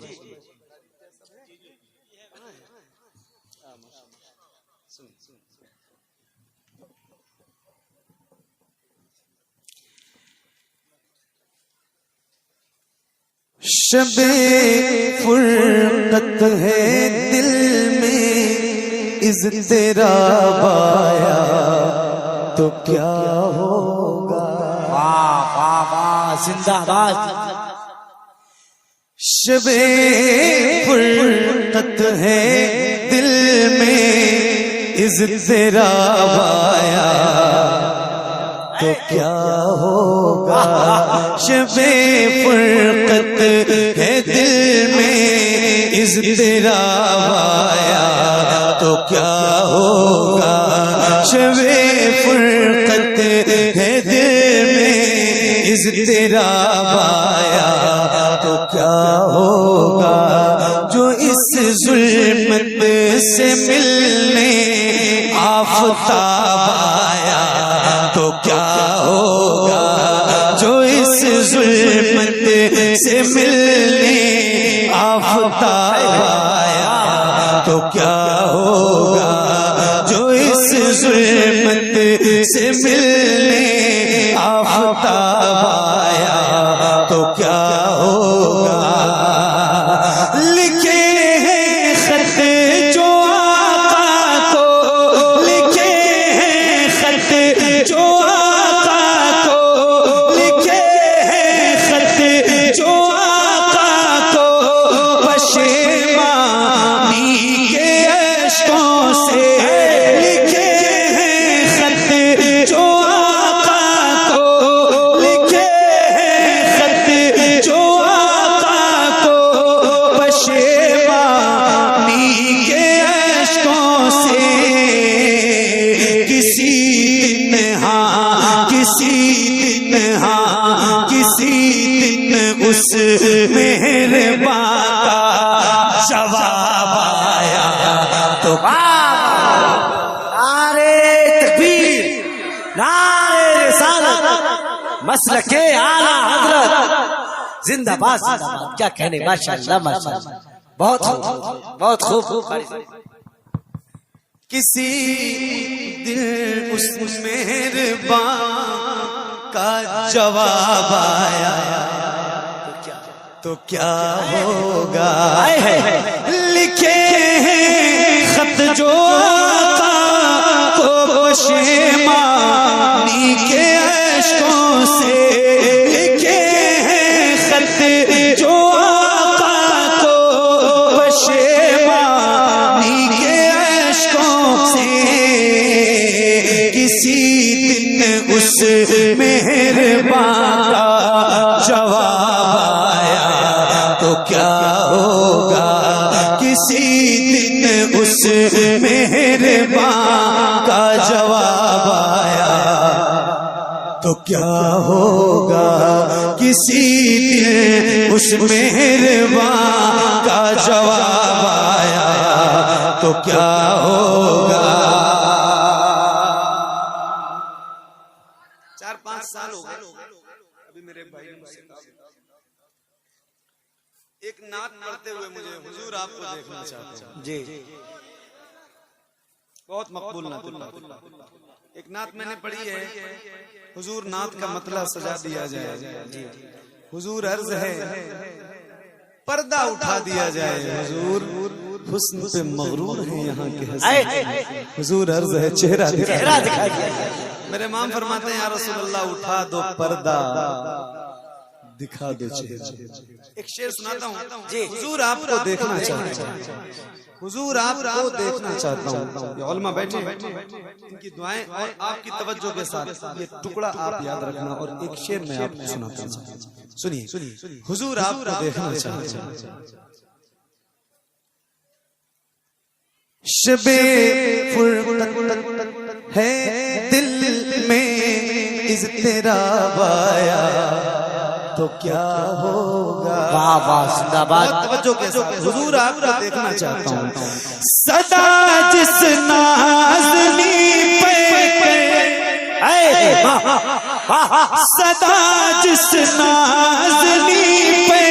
شب فرقت ہے دل میں اضطراب آیا تو کیا ہوگا، زندہ باد۔ شب فرقت ہے دل میں اضطراب آیا تو کیا ہوگا، شب فرقت ہے دل میں اضطراب آیا تو کیا ہوگا، شب فرقت اضطراب آیا تو کیا ہوگا، جو اس ظلمت سے ملنے آفتاب آیا تو کیا ہوگا، جو اس ظلمت سے ملنے آفتاب آیا تو کیا ہوگا، جو اس ظلمت سے ملنے آفتاب آیا تو کیا ہوگا۔ لکھے ہیں خط جو آقا کو، لکھے ہیں خط جو آقا کو، لکھے ہیں خط جو آقا کو، پشیمانی کے اشکوں سے لکھے ہیں خط جو آقا کو، لکھے ہیں خط جو آقا کو، پشیمانی کے اشکوں سے۔ کسی دن ہاں کسی دن ہاں کسی دن اس مہربان کا جواب آیا تو نعرے تکبیر، نعرے رسالت، مسلک اعلیٰ حضرت، زندہ باد زندہ باد، کیا کہنے، ماشاءاللہ ماشاءاللہ، بہت خوب بہت خوب۔ کسی دن اس مہربان کا جواب آیا تو کیا ہوگا، لکھے ہیں خط جو آقا کو، پشیمانی کے اشکوں سے لکھے ہیں خط جو آقا کو، پشیمانی کے اشکوں سے۔ کسی دن اس مہربان کا جواب آیا تو کیا ہوگا، کسی دن اس مہربان کا جواب آیا تو کیا ہوگا، کسی دن اس مہربان کا جواب آیا تو کیا ہوگا۔ 4-5 سال ہو گئے ابھی میرے بھائی نے مجھ سے کہا ایک نعت پڑھتے ہوئے مجھے حضور آپ کو دیکھنا چاہتے ہیں جی، بہت مقبول نعت، ایک نعت میں نے پڑھی ہے، حضور نعت کا مطلع سجا دیا جائے، حضور عرض ہے پردہ اٹھا دیا جائے، حضور حسن پہ مغرور ہیں یہاں کے حسن، حضور عرض ہے چہرہ دکھا دیا جائے۔ میرے امام فرماتے ہیں یا رسول اللہ اٹھا دو پردہ دکھا دو چہرہ۔ ایک شعر سناتا ہوں، حضور آپ کو دیکھنا چاہتا ہوں، حضور آپ کو دیکھنا چاہتا ہوں۔ یہ علماء بیٹھے ان کی دعائیں اور آپ کی توجہ کے ساتھ یہ ٹکڑا آپ یاد رکھنا، اور ایک شعر میں آپ کو سناتا ہوں، سنیے۔ حضور آپ کو دیکھنا چاہتا ہوں، شب فرقت ہے دل میں اضطراب آیا تو کیا ہوگا، واہ واہ زندہ باد، توجہ کے ساتھ حضور آپ کو دیکھنا چاہتا ہوں۔ صدا جس نازنی پہ صدا جس نازنی پہ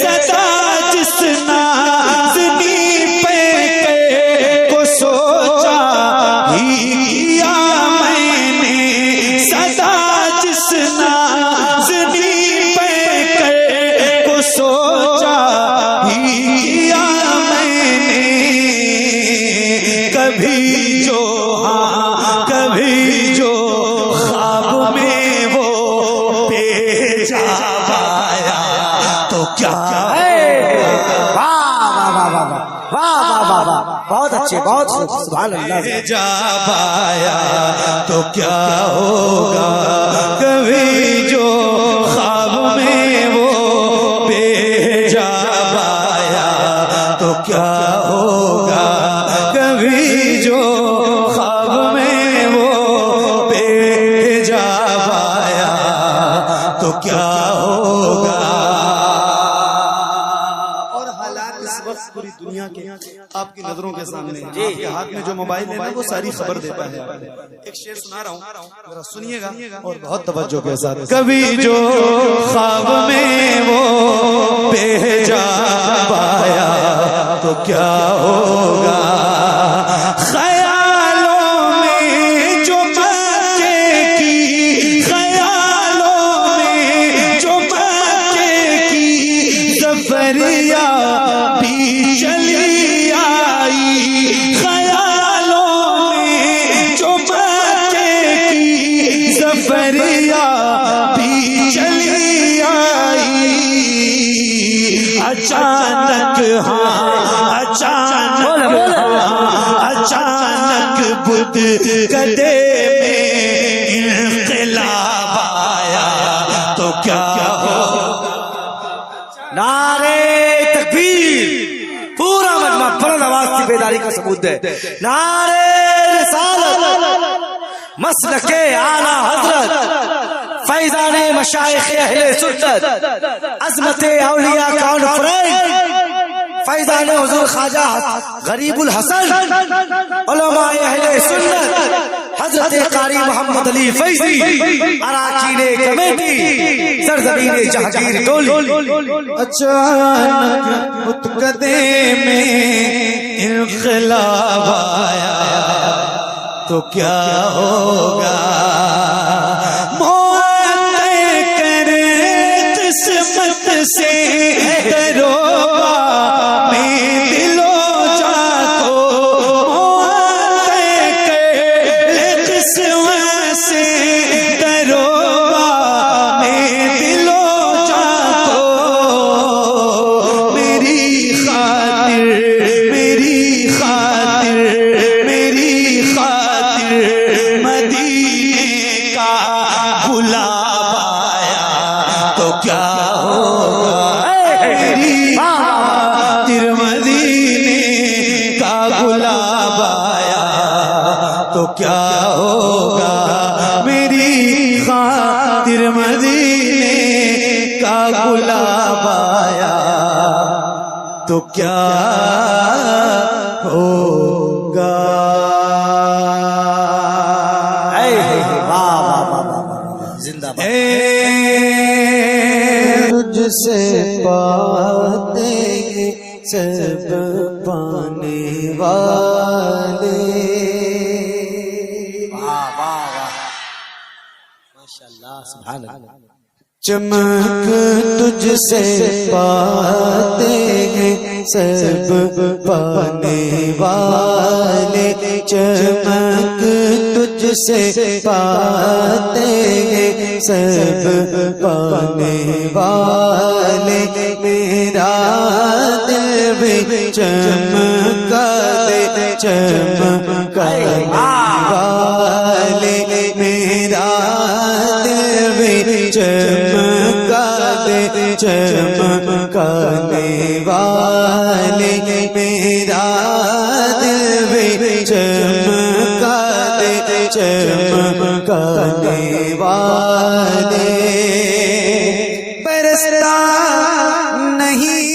صدا جس نازنی پہ کو سوچا ہی کیا میں نے، صدا جس نازنی پہ کو سوچا ہی کیا میں نے، کبھی جو ہاں کبھی جو خواب میں وہ پیجاب آیا تو کیا، بہت اچھے، بہت سبحان اللہ، جاب آیا تو کیا ہوگا، کبھی جو خواب میں وہ بے جاب آیا تو کیا ہوگا، کبھی جو خواب میں وہ بے جاب آیا پوری دنیا کے آپ کی نظروں کے سامنے ہے. آپ کے ہاتھ میں جو موبائل ہے نا وہ ساری خبر دیتا ہے. ایک شعر سنا رہا ہوں, ذرا سنیے گا اور بہت توجہ کے ساتھ. کبھی جو خواب میں وہ بھیجا پایا تو کیا ہوگا, خیالوں میں جو مکے کی, خیالوں میں جو مکے کی سفریا بھی چلی آئی, خیالوں میں جو مکے کی سفریا بھی چلی آئی. اچانک اچانک بدھ گدے میں انقلاب آیا تو کیا ہو. نعرے تکبیر. پورا مجمع بلند آواز کی بیداری کا ثبوت ہے. نعرے رسالت. مسلک اعلی حضرت فیضان مشائخ اہل سنت, عظمت اولیاء کانفرنس, فیضان حضور خواجہ غریب الحسن, علماء اہل سنت حضرت قاری محمد علی فیضی, اراکین کمیٹی سرزمین جہانگیر ٹولی. اچانک متقدے میں انقلاب آیا تو کیا ہوگا, قسمت سے دروبا میں دلو جا کو, قسمت سے دروبا میں دلو جا کو, میری خاطر میری خاطر میری خاطر مدینے کا گلاب آیا تو کیا ہوگا, میری خاطر مدینے کا گلاب آیا تو کیا ہوگا, میری خاطر مدینے کا گلاب آیا تو کیا ہوگا. زندہ تجھ سے پاتے سب پانے والے, سبحان اللہ. چمک تجھ سے پاتے ہیں سب پانے والے, چمک تجھ سے پاتے ہیں سب پانے والے, میرا دل بھی چمکا دے چمکانے والے, میرا دل بھی چمکا دے چمکانے والے, میرا دل بھی چمکا دے چمکانے والے. برستا نہیں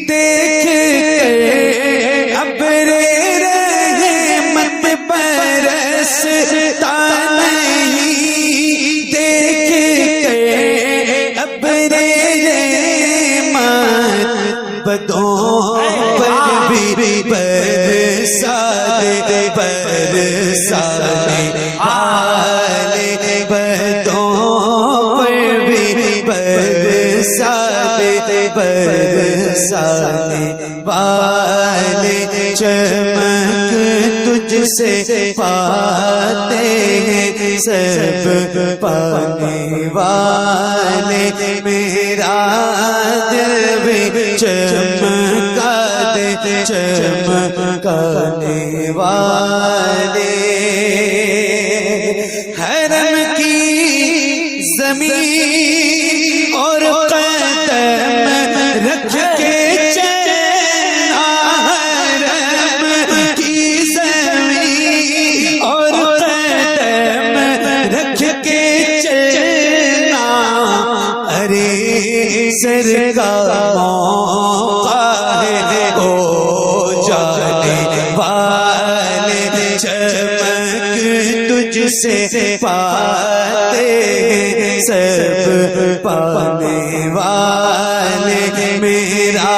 دیکھ ابر رحمت, برستا نہیں دیکھ ابر رحمت, بدوں پر بھی برسا دے برسانے والے, بدوں پر بھی برسا دے برسانے والے, چمک تجھ سے پاتے ہیں سب پانے والے, میرا دل بھی چمکا دے چمکانے والے. حرم کی زمین اور قدم رکھ کے چلنا, حرم کی زمین اور قدم رکھ کے چلنا, ارے سر کا موقع ہے ہو جانے والے چمک تجھ سے پاتے ہیں سب پانے والے میرا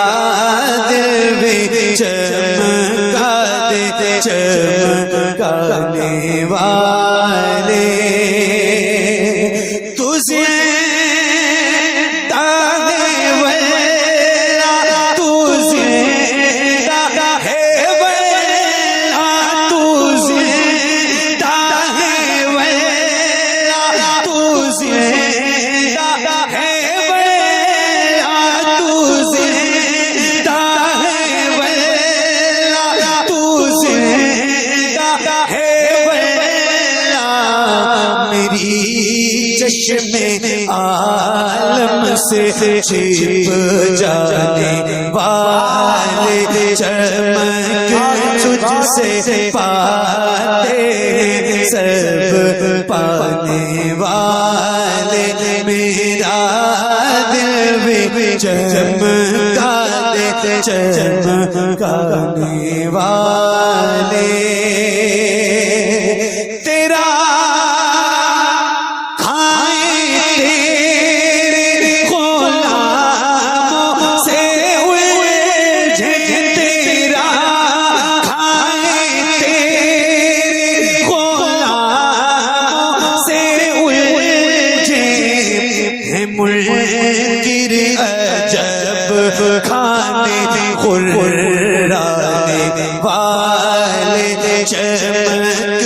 دل بھی چمکا دے چمکانے والے تجھے چشم عالم سے چھپ جانے والے چمک تجھ سے پاتے ہیں سب پانے والے میرا دل بھی چمکا دے چمکانے والے تیرا کھانے خرانے والے چمک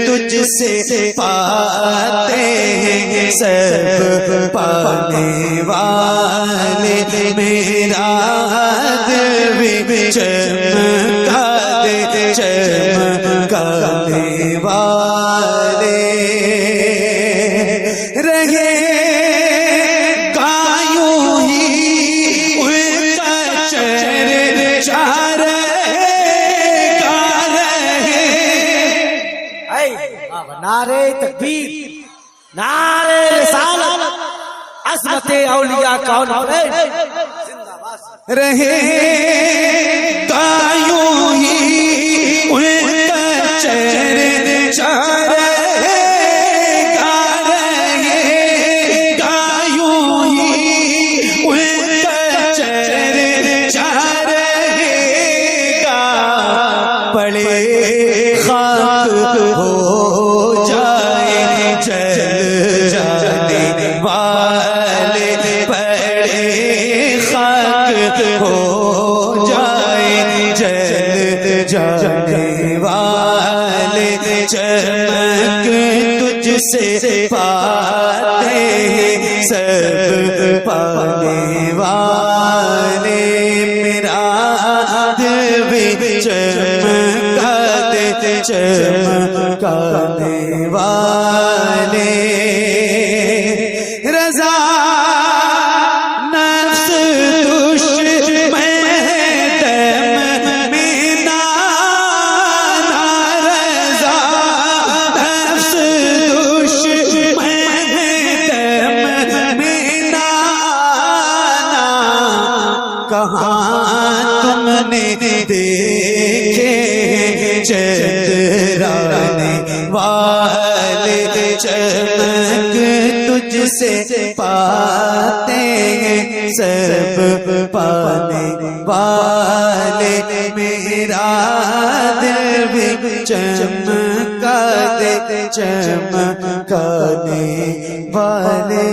تجھ سے پاتے ہیں سب پانے والے میرا دل بھی چمکا دے چمکانے والے رہے نعرے تکبیر نعرے رسالت عظمت اولیاء کون رہے گایوں ہی ان کا چہرے چارے گا رہے گایوں ہی ان کا چہرے چارے گا پڑے خاک ہو جائے چل جانے والے پڑے خاک ہو جائے چل جانے والے چمک تجھ سے پاتے ہیں سب پانے والے میرا دل بھی چمکا دے چمکانے والے رضا نفس دشمن دم میں نانا رضا نفس دشمن دم میں نانا کہاں تم نے دیکھے چترانے والے چمک تجھ سے پاتے ہیں سب پانے والے میرا دل بھی چمکا دے چمکانے والے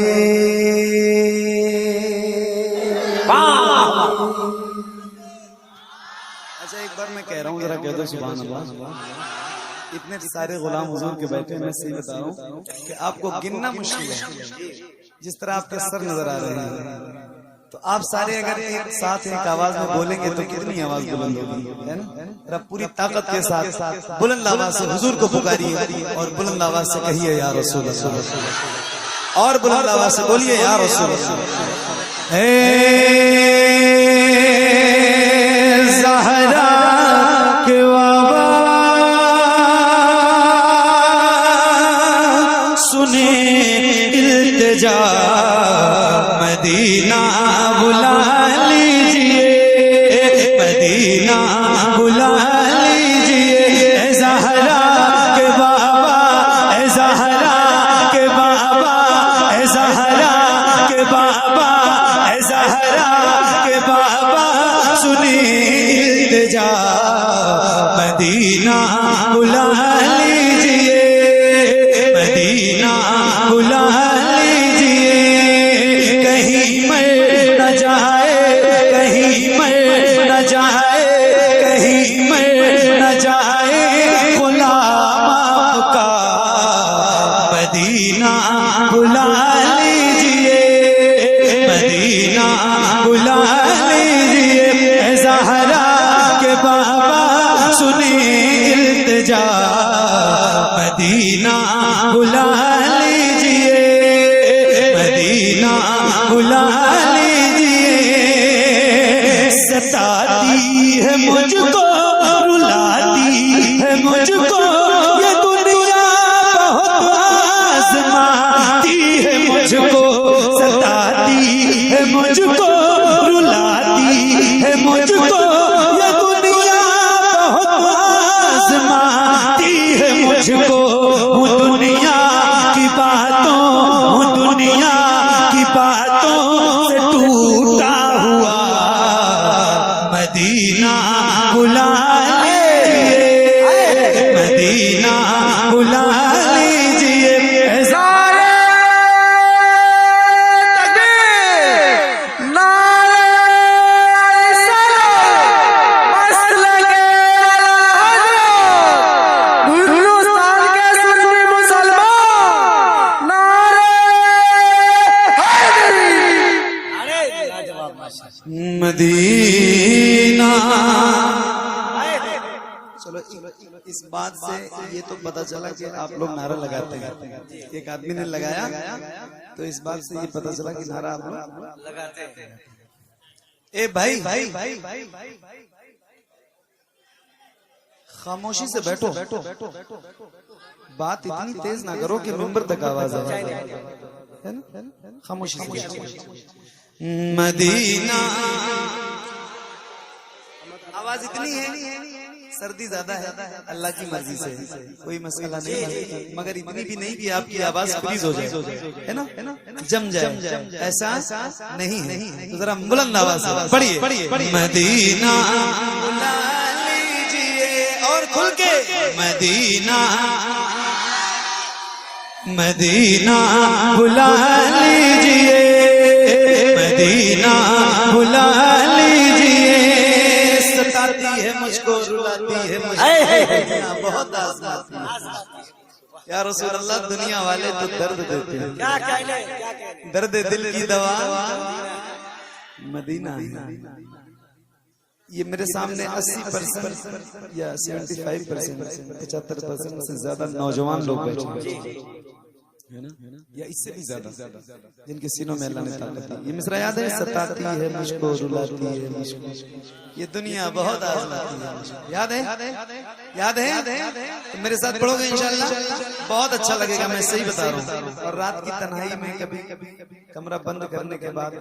اچھا ایک بار میں کہہ رہا ہوں ذرا کہہ دو سبحان اللہ اتنے سارے غلام حضور کے بیٹھے میں سے بتا رہا ہوں کہ آپ کو گننا مشکل ہے جس طرح آپ کے سر نظر آ رہے ہیں تو آپ سارے اگر ایک ساتھ ایک آواز میں بولیں گے تو کتنی آواز بلند ہوگی ہے نا ذرا پوری طاقت کے ساتھ بلند آواز سے حضور کو پکاریے اور بلند آواز سے کہیے یا رسول اللہ اور بلند آواز سے بولیے یا رسول اللہ زہرا کے بابا سنے التجا مدینہ مدینہ بلا لیجئے مدینہ بلا لیجئے اے زہرا کے بابا اے زہرا کے بابا اے زہرا کے بابا اے زہرا کے بابا سنی التجا مدینہ بلا لیجئے مدینہ بلا لیجئے کہیں مر نہ جائے کہیں مر نہ جائے کہیں مر نہ جائے غلام کا مدینہ بلا لیجئے مدینہ بلا لیجئے اے زہرا کے بابا سنی التجا مدینہ بلا لیجئے مدینہ بلا لیجئے ستاتی ہے مجھ کو رلاتی ہے مجھ کو یہ دنیا بہت آزماتی ہے مجھ کو ستاتی ہے مجھ کو رلاتی ہے مجھ کو یہ دنیا بہت آزماتی ہے مجھ کو ہوں دنیا کی باتوں ہوں دنیا کی باتوں سے ٹوٹا ہوا مدینہ بلا لیجئے مدینہ بلا لیجئے اے نعرہ تکبیر نعرہ رسالت مسلک اعلی حضرت ہندوستان کے سنی مسلمان نعرہ حیدری مدینہ چلو اس بات سے یہ تو پتا چلا کہ آپ لوگ نعرہ لگاتے ہیں ایک آدمی نے لگایا تو اس بات سے یہ پتا چلا کہ نعرہ آپ لوگ لگاتے ہیں اے بھائی خاموشی سے بیٹھو بات اتنی تیز نہ کرو کہ ممبر تک آواز آئے خاموشی سے مدینہ آواز اتنی ہے سردی زیادہ ہے اللہ کی مرضی سے کوئی مسئلہ نہیں مگر اتنی بھی نہیں کہ آپ کی آواز فریز ہو جائے ہے نا جم جائے ایسا نہیں ہے تو ذرا بلند آواز سے پڑھیے مدینہ بلا لیجئے اور کھل کے مدینہ مدینہ بلا لیجئے مدینہ بلا لیجئے ستاتی ہے مجھ کو رلاتی ہے مجھ کو دنیا بہت آزماتی ہے یا رسول اللہ دنیا والے تو درد دیتے ہیں درد دل کی دوا مدینہ یہ میرے سامنے 80% یا 75% 75% سے زیادہ نوجوان لوگ بیٹھے ہیں یا اس سے بھی زیادہ جن کے سینوں میں اللہ نے طاقت دی یہ مصرع یاد ہے ستاتی ہے مجھ کو رلاتی ہے مجھ کو یہ دنیا بہت آزماتی ہے یاد ہے یاد ہے تو میرے ساتھ پڑھو گے انشاءاللہ بہت اچھا لگے گا میں صحیح بتا رہا ہوں اور رات کی تنہائی میں کبھی کمرہ بند کرنے کے بعد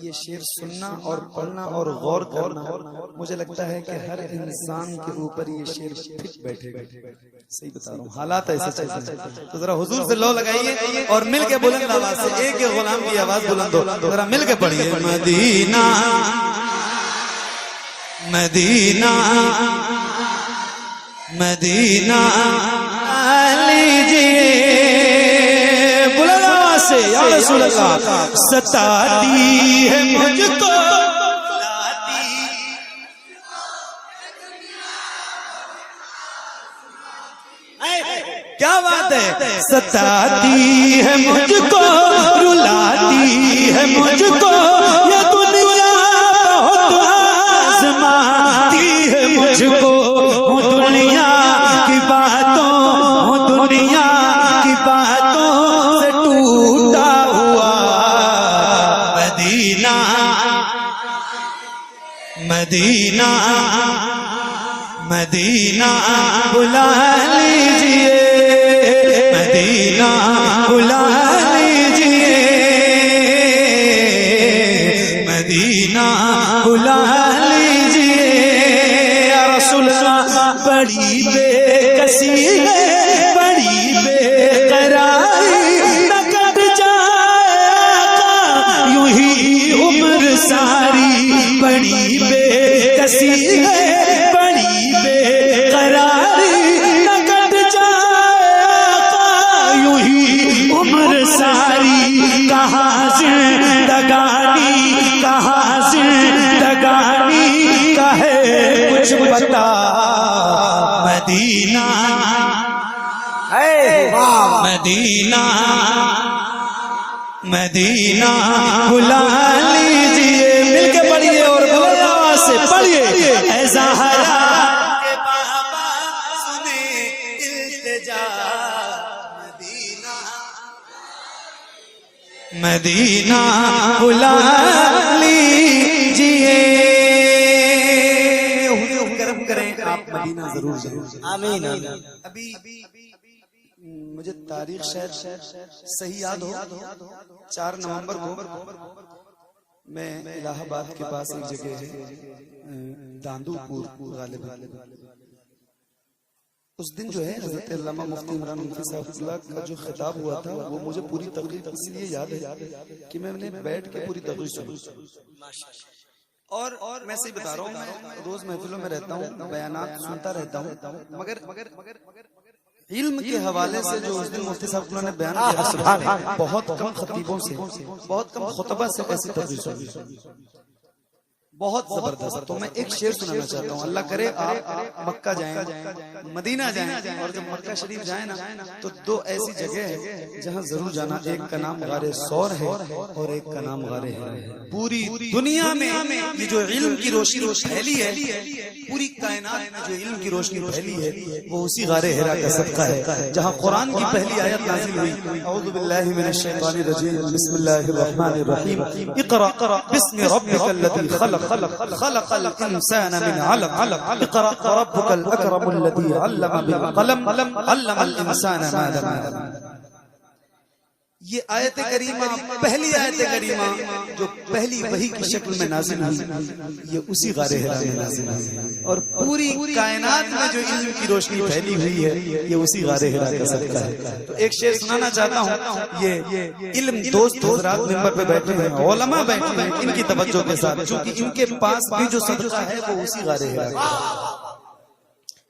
یہ شعر سننا اور پڑھنا اور غور کرنا مجھے لگتا ہے کہ ہر انسان کے اوپر یہ شعر فٹ بیٹھے گا صحیح بتا رہا ہوں حالات ایسے چلتے ہیں تو ذرا حضور سے لو لگائیے اور مل کے بلند آواز سے ایک غلام کی آواز بلند ہو ذرا مل کے پڑھیے مدینہ مدینہ مدینہ لیجئے بلند آواز سے یا رسول اللہ ستاتی ہے مجھ کو کیا بات ہے ستاتی ہے مجھ کو رلاتی ہے مجھ کو یہ دنیا بہت آزماتی ہے مجھ کو ہوں دنیا کی باتوں ہوں دنیا کی باتوں سے ٹوٹا ہوا مدینہ مدینہ مدینہ بلا لیجئے مدینہ بلا لیجئے مدینہ بلا لیجئے یا رسول اللہ بڑی بے کسی ہے بڑی بے قراری نہ کٹ جائے آقا یوں ہی عمر ساری بڑی بے کسی ہے بڑی بے قراری نہ کٹ جائے آقا یوں ہی عمر ساری کہاں زندگانی کہاں زندگانی کا ہے کچھ بتا مدینہ مدینہ مدینہ بلا لیجئے مل کے پڑھیے اور بلند آواز سے پڑھیے اے زہرا کے بابا سنے التجا مدینہ مدینہ بلا لیجئے کرم کریں آپ مدینہ ضرور ضرور آمین ابھی مجھے تاریخ شاید صحیح یاد ہو 4 نومبر کو میں الہ آباد کے پاس ایک جگہ ہے داندو پور غالباً اس دن جو ہے حضرت علامہ مفتی عمران مفتی صاحب کا جو خطاب ہوا تھا وہ مجھے پوری تقریر اس لیے یاد ہے کہ میں نے بیٹھ کے پوری تقریر سنی اور میں صحیح بتا رہا ہوں میں روز محفلوں میں رہتا ہوں بیانات سنتا رہتا ہوں مگر علم کے حوالے سے جو اس دن مفتی صاحب نے بیان کیا بہت کم خطیبوں سے بہت کم خطبہ سے ایسی تقریر سنی بہت زبردست تو میں ایک شعر سنانا چاہتا ہوں اللہ کرے آپ مکہ جائیں مدینہ جائیں اور جب مکہ شریف جائیں نا تو 2 ایسی جگہ ہے جہاں ضرور جانا ایک کا نام غار ثور ہے اور ایک کا نام غار ہرا ہے پوری دنیا میں یہ جو علم کی روشنی پھیلی ہے پوری کائنات میں جو علم کی روشنی پھیلی ہے وہ اسی غار ہرا کا صدقہ ہے جہاں قرآن کی پہلی آیت نازل ہوئی اعوذ باللہ من الشیطان الرجیم بسم اللہ الرحمن الرحیم اقرأ باسم ربک الذی خلق خلق الانسان من علق اقرأ وربك الاكرم الذي علم بالقلم علم الانسان ما لم يعلم یہ آیت کریمہ پہلی آیت کریمہ جو پہلی وحی کی شکل میں نازل ہوئی یہ اسی غار ہرا میں نازل ہوئی اور پوری کائنات میں جو علم کی روشنی پھیلی ہوئی ہے یہ اسی غار ہرا کا صدقہ ہے تو ایک شعر سنانا چاہتا ہوں یہ علم دوست حضرات ممبر پہ بیٹھے ہیں علماء بیٹھے ہیں ان کی توجہ کے ساتھ چونکہ ان کے پاس بھی جو صدقہ ہے وہ اسی غار ہرا کا ہے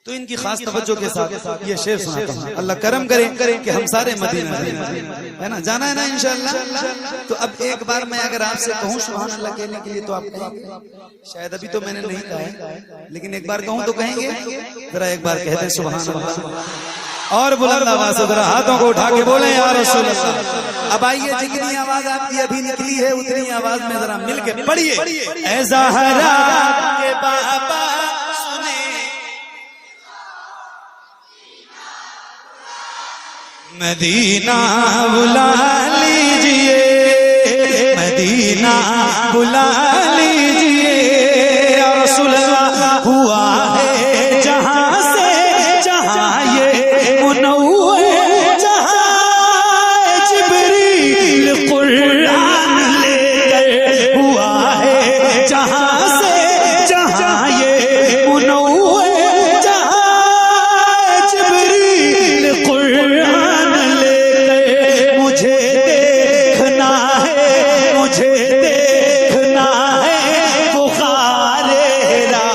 تو ان کی خاص توجہ کے ساتھ یہ شعر سناتا ہوں اللہ کرم کرے کہ ہم سارے مدینہ ہے نا جانا ہے نا انشاءاللہ تو اب ایک بار میں اگر آپ سے کہوں سبحان اللہ کہنے کے لیے تو آپ کہیں گے شاید ابھی تو میں نے نہیں کہا ہے لیکن ایک بار کہوں تو کہیں گے ذرا ایک بار کہہ دیں سبحان اللہ اور بلند آواز سے ذرا ہاتھوں کو اٹھا کے بولیں یا رسول اللہ اب آئیے جتنی آواز آپ کی ابھی نکلی ہے اتنی آواز میں ذرا مل کے پڑھیے اے زہرا کے بابا مدینہ بلا لیجئے مدینہ بلا لیجئے یا رسول اللہ ہوا ہے جہاں سے جہاں یہ منور جہاں جبریل قرآن لے کر ہوا ہے جہاں سے جہاں یہ منور جہاں جبریل قرآن مجھے دیکھنا ہے بخار ہرا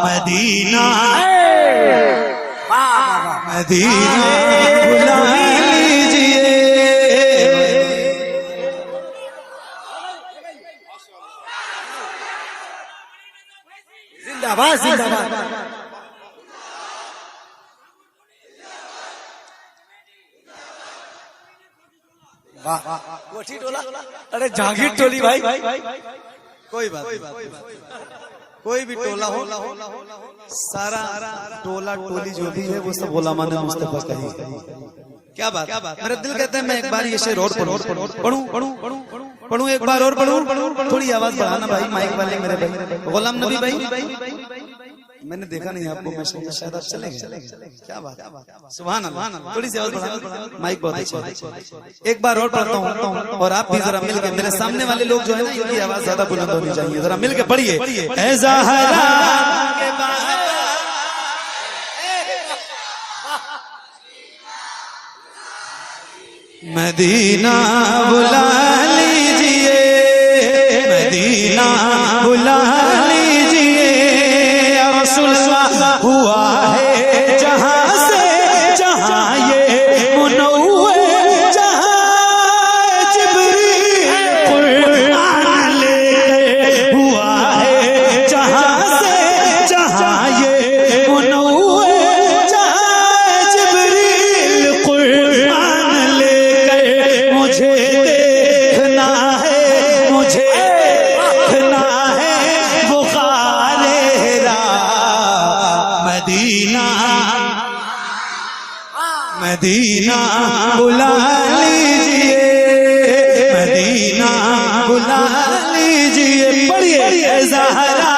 مدینہ مدینہ بلا لیجئے زندہ باد زندہ باد ارے جہانگیر ٹولی بھائی کوئی بات کوئی بھی ٹولہ ہو سارا ٹولہ ٹولی جو بھی ہے وہ سب علماء نے مصطفیٰ کہی کیا بات میرا دل کہتا ہے میں ایک بار یہ شعر اور پڑھوں ایک بار اور پڑھوں تھوڑی آواز بڑھانا بھائی مائک والے میرے بھائی غلام نبی بھائی میں نے دیکھا نہیں آپ کو، میں شاید آپ چلے گئے. کیا بات ہے، سبحان اللہ. تھوڑی سی اور بڑھا، مائک بہت اچھا. ایک بار اور پڑھتا ہوں اور آپ بھی ذرا مل کے، میرے سامنے والے لوگ جو ہے نا ان کی آواز زیادہ بلند ہونی چاہیے، ذرا مل کے پڑھیے. اے زہرا کے بعد مدینہ بلا لیجئے، مدینہ بلا لیجئے، یا رسول اللہ ہوا ہے جہاں سے جہاں یہ منور، جہاں جبریل قرآن لے گئے، ہوا ہے جہاں سے جہاں یہ منور، جہاں جبریل قرآن لے گئے. مجھے دیکھنا ہے، مجھے دیکھنا ہے بخار ہیرا، مدینہ مدینہ بلا لیجئے، مدینہ بلا لیجئے. پڑھیے اے زہرا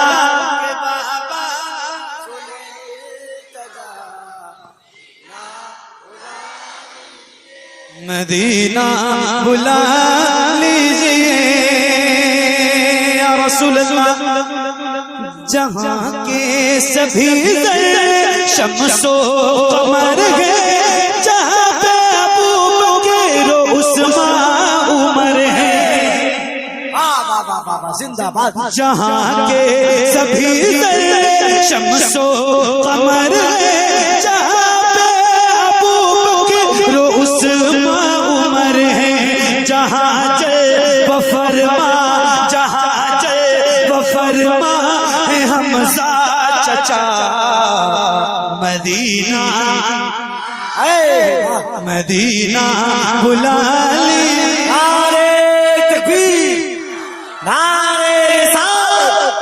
مدینہ بلا لیجئے، یا رسول اللہ جہاں کے سبھی شمس و قمر ہے، جہاں پہ ابو بکر و عثمان عمر ہے، زندہ باد. جہاں کے سبھی شمس و قمر ہے، جہاں پہ ابو بکر و عثمان عمر ہے، جہاں جے بفرما، جہاں جے بفرما ہے حمزہ چچا، مدینہ مدینہ بلا لی. نعرے تکبیر، نعرے رسالت،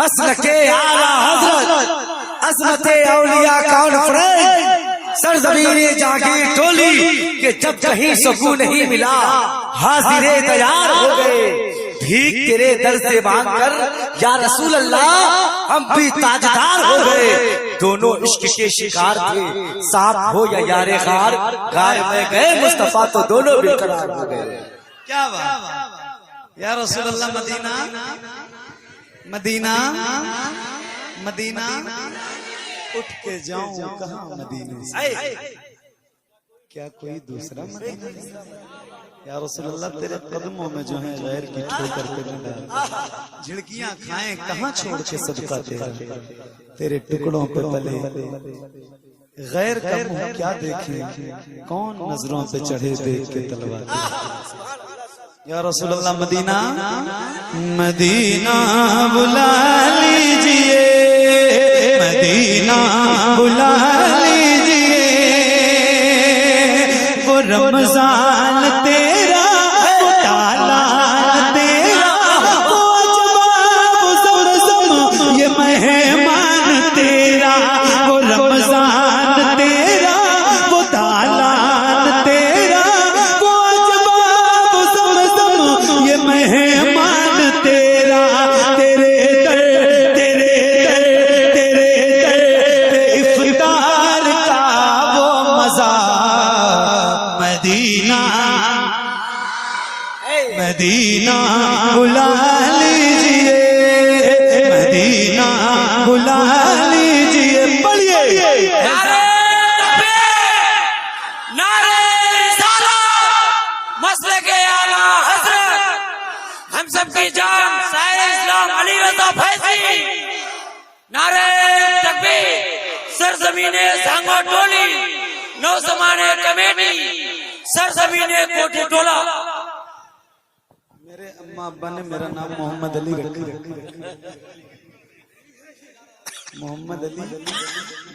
مسلک اعلی حضرت، عظمت اولیاء کانفرنس، سرزمین جاگیر ٹولی کہ جب کہیں سکون نہیں ملا حاضرے تیار ہو گئے، بھیک تیرے در سے مانگ کر یا رسول اللہ ہم بھی تاجدار ہو گئے. دونوں عشق کے شکار تھے، سانپ ہو یا یار غار، غار میں گئے مصطفیٰ تو دونوں بے قرار ہو گئے. کیا بات یا رسول اللہ. مدینہ مدینہ مدینہ اٹھ کے جاؤں کہاں مدینہ سے، کیا کوئی دوسرا مدینہ یا رسول اللہ. تیرے قدموں میں جو ہے غیر کی ٹھوکر پہ ملا، جھڑکیاں کھائیں کہاں چھوڑ کے صدقہ تیرا، تیرے ٹکڑوں پہ پلے غیر کا منہ کیا دیکھیں، کون نظروں پہ چڑھے دیکھ کے تلوار. یا رسول اللہ مدینہ مدینہ بلا لیجئے، مدینہ بلا لیجئے. وہ رمضان تیرا، وہ تالان تیرا، وہ اجباب زمزم یہ مہمان تیرا. وہ رمضان تیرا، وہ تالان تیرا، وہ اجباب زمزم یہ مہمان تیرا. تیرے در تیرے در تیرے در افطار کا وہ مزہ، مدینہ مدینہ بلا لیجئے، مدینہ بلا لیجئے. پڑھیے نعرے رسالت، مسلک اعلی حضرت، ہم سب کی جان شاعر اسلام علی رضا فیضی. نعرے تکبیر، سرزمین سانگو ٹولی، نو زمانے کمیٹی، سرزمین کوٹھی ٹولا. میرے اماں ابا نے میرا نام محمد علی رکھا. محمد علی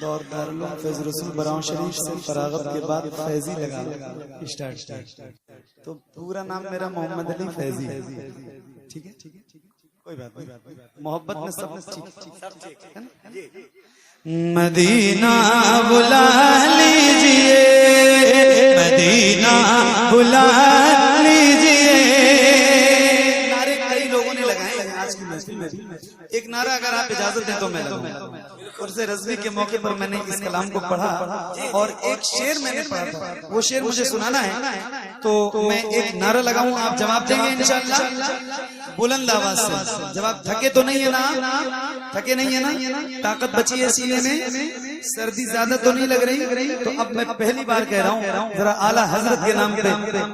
دور دارالعلوم فیض رسول براؤں شریف سے فراغت کے بعد فیضی لگا اسٹارٹ، تو پورا نام میرا محمد علی فیضی. ٹھیک ہے کوئی بات نہیں، محبت میں سب ٹھیک ہے نا. مدینہ بلا لیجئے، مدینہ بلا لیجئے. نعرے کئی لوگوں نے لگائے، آج آج کی محفل میں ایک نعرہ اگر آپ اجازت دیں تو میں لگاؤں. عرس رضوی کے موقع پر میں نے اس کلام کو پڑھا اور ایک شعر میں نے پڑھا تھا, وہ شعر مجھے سنانا ہے تو میں ایک نعرہ لگاؤں, آپ جواب دیں گے انشاءاللہ بلند آواز سے. جواب تھکے تو نہیں ہے نا, تھکے نہیں ہے نا, طاقت بچی ہے سینے میں, سردی زیادہ تو نہیں لگ رہی. تو اب میں پہلی بار کہہ رہا ہوں ذرا اعلیٰ حضرت کے نام پہ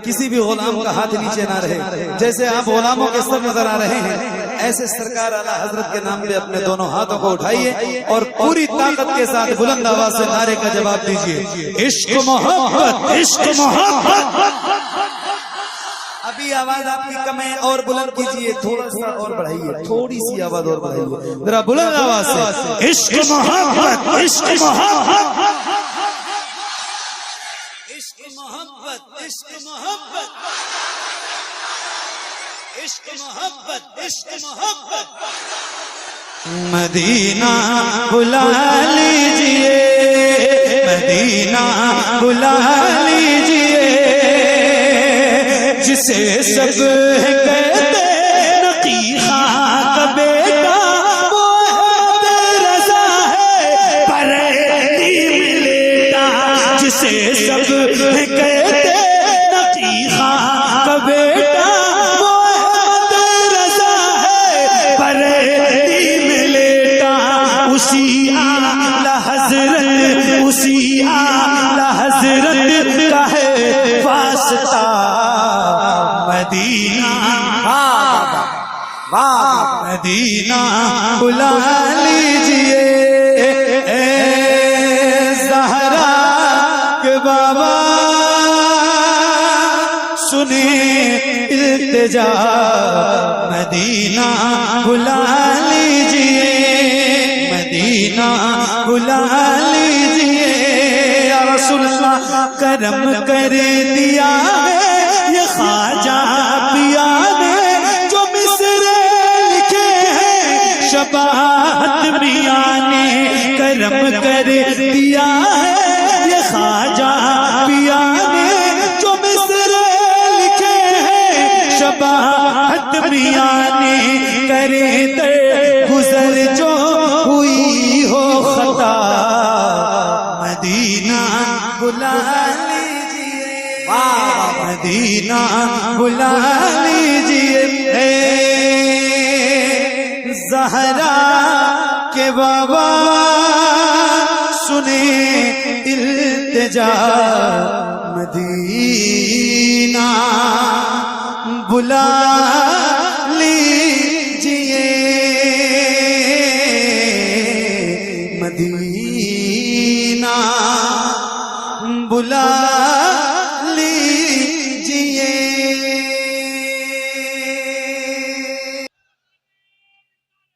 کسی بھی غلام کا ہاتھ نیچے نہ رہے. جیسے آپ غلاموں کے سر نظر آ رہے ہیں ایسے سرکار اعلیٰ حضرت کے نام پہ اپنے دونوں ہاتھوں کو اٹھائیے اور پوری طاقت کے ساتھ بلند آواز سے نعرے کا جواب دیجیے. عشق محبت, عشق محبت. ابھی آواز آپ کی کم ہے, اور بلند کیجیے, تھوڑا سا اور بڑھائیے, تھوڑی سی آواز اور بڑھائیے ذرا بلند آواز سے. عشق محبت, عشق محبت, عشق محبت, عشق محبت, عشق محبت, عشق محبت. مدینہ بلا لیجئے, مدینہ بلا لیجئے, جسے سب کہتے نقی خان کا بیٹا محمد رضا ہے بریلی میں لیٹا. جسے سب کہتے نقی خان کا بیٹا محمد رضا ہے بریلی میں لیٹا. اسی اعلیٰ حضرت, اسی اعلیٰ حضرت کا ہے واسطہ مدینہ, مدینہ بلا لیجئے. زہرا کے بابا سنیں التجا, مدینہ بلا لیجئے, مدینہ بلا لیجئے. یا رسول اللہ کرم کر دیا یہ خواجہ پیا نے جو مصر لکھے ہیں, شباہت میاں نے کرم کر دیا ہے یہ خواجہ پیا نے جو مصر لکھے ہیں, شباہت میاں نے کرے در گزر جو ہوئی ہو خطا. مدینہ بلا مدینہ بلا لیجئے. زہرا کے بابا سنیں التجا, مدینہ بلا لیجئے, مدینہ بلا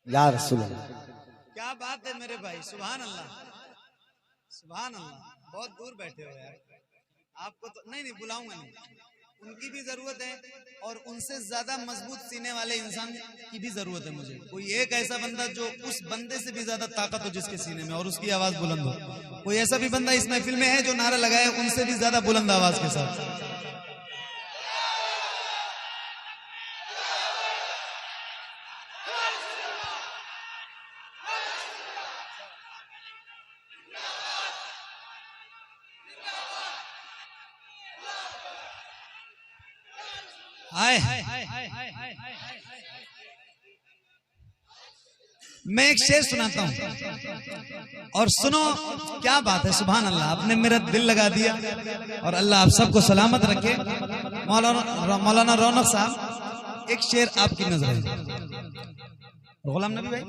یا رسول اللہ. کیا بات ہے میرے بھائی, سبحان اللہ, سبحان اللہ. بہت دور بیٹھے ہو یار, آپ کو تو نہیں بلاؤں گا نہیں, ان کی بھی ضرورت ہے اور ان سے زیادہ مضبوط سینے والے انسان کی بھی ضرورت ہے مجھے. کوئی ایک ایسا بندہ جو اس بندے سے بھی زیادہ طاقت ہو جس کے سینے میں اور اس کی آواز بلند ہو. کوئی ایسا بھی بندہ اس محفل میں ہے جو نعرہ لگائے ان سے بھی زیادہ بلند آواز کے ساتھ. میں ایک شعر سناتا ہوں اور سنو کیا بات ہے. سبحان اللہ, آپ نے میرا دل لگا دیا اور اللہ آپ سب کو سلامت رکھے. مولانا رونق صاحب ایک شعر آپ کی نظر ہے, غلام نبی بھائی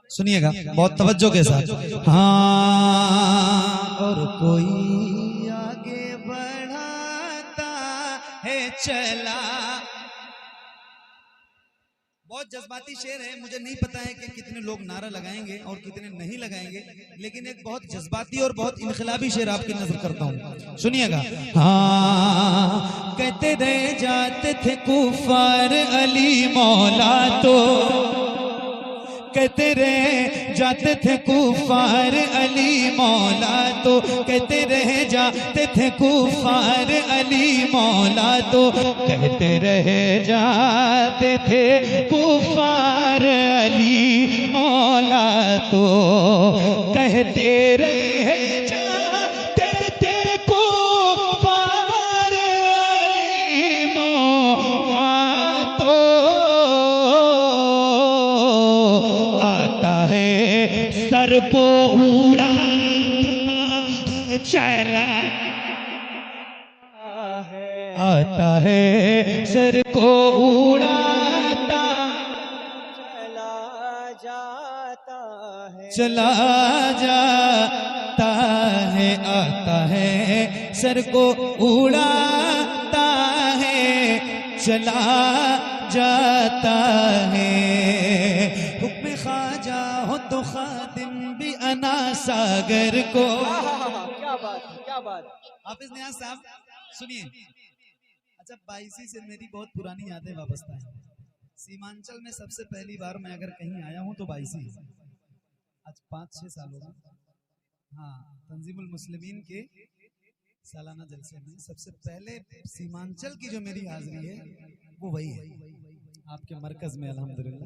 سنیے گا بہت توجہ کے ساتھ. ہاں اور کوئی آگے بڑھاتا ہے چلا. بہت جذباتی شعر ہے, مجھے نہیں پتا ہے کہ کتنے لوگ نعرہ لگائیں گے اور کتنے نہیں لگائیں گے, لیکن ایک بہت جذباتی اور بہت انقلابی شعر آپ کی نظر کرتا ہوں, سنیے گا. ہاں کہتے رہ جاتے تھے کفار علی مولا تو, کہتے رہ جاتے تھے کفار علی مولا تو کہتے رہ جاتے تھے کفار علی مولا تو کہتے رہ جاتے تھے کفار علی مولا تو کہتے رہ جاتے تھے کفار علی مولا تو آتا ہے سر کو اڑا چلا آتا ہے سر کو اڑاتا چلا جاتا ہے آتا ہے سر کو اڑاتا ہے چلا جاتا ہے حکم خواجہ ہو تو خادم بھی انا ساگر کو کیا بات حافظ نیاز صاحب سنیے. اچھا 22 سے میری بہت پرانی یادیں وابستہ ہیں. سیمانچل میں سب سے پہلی بار میں اگر کہیں آیا ہوں تو 22 آج 5-6 سال ہو گئے. ہاں تنظیم المسلمین کے سالانہ جلسے میں سب سے پہلے سیمانچل کی جو میری حاضری ہے وہ وہی ہے آپ کے مرکز میں الحمدللہ.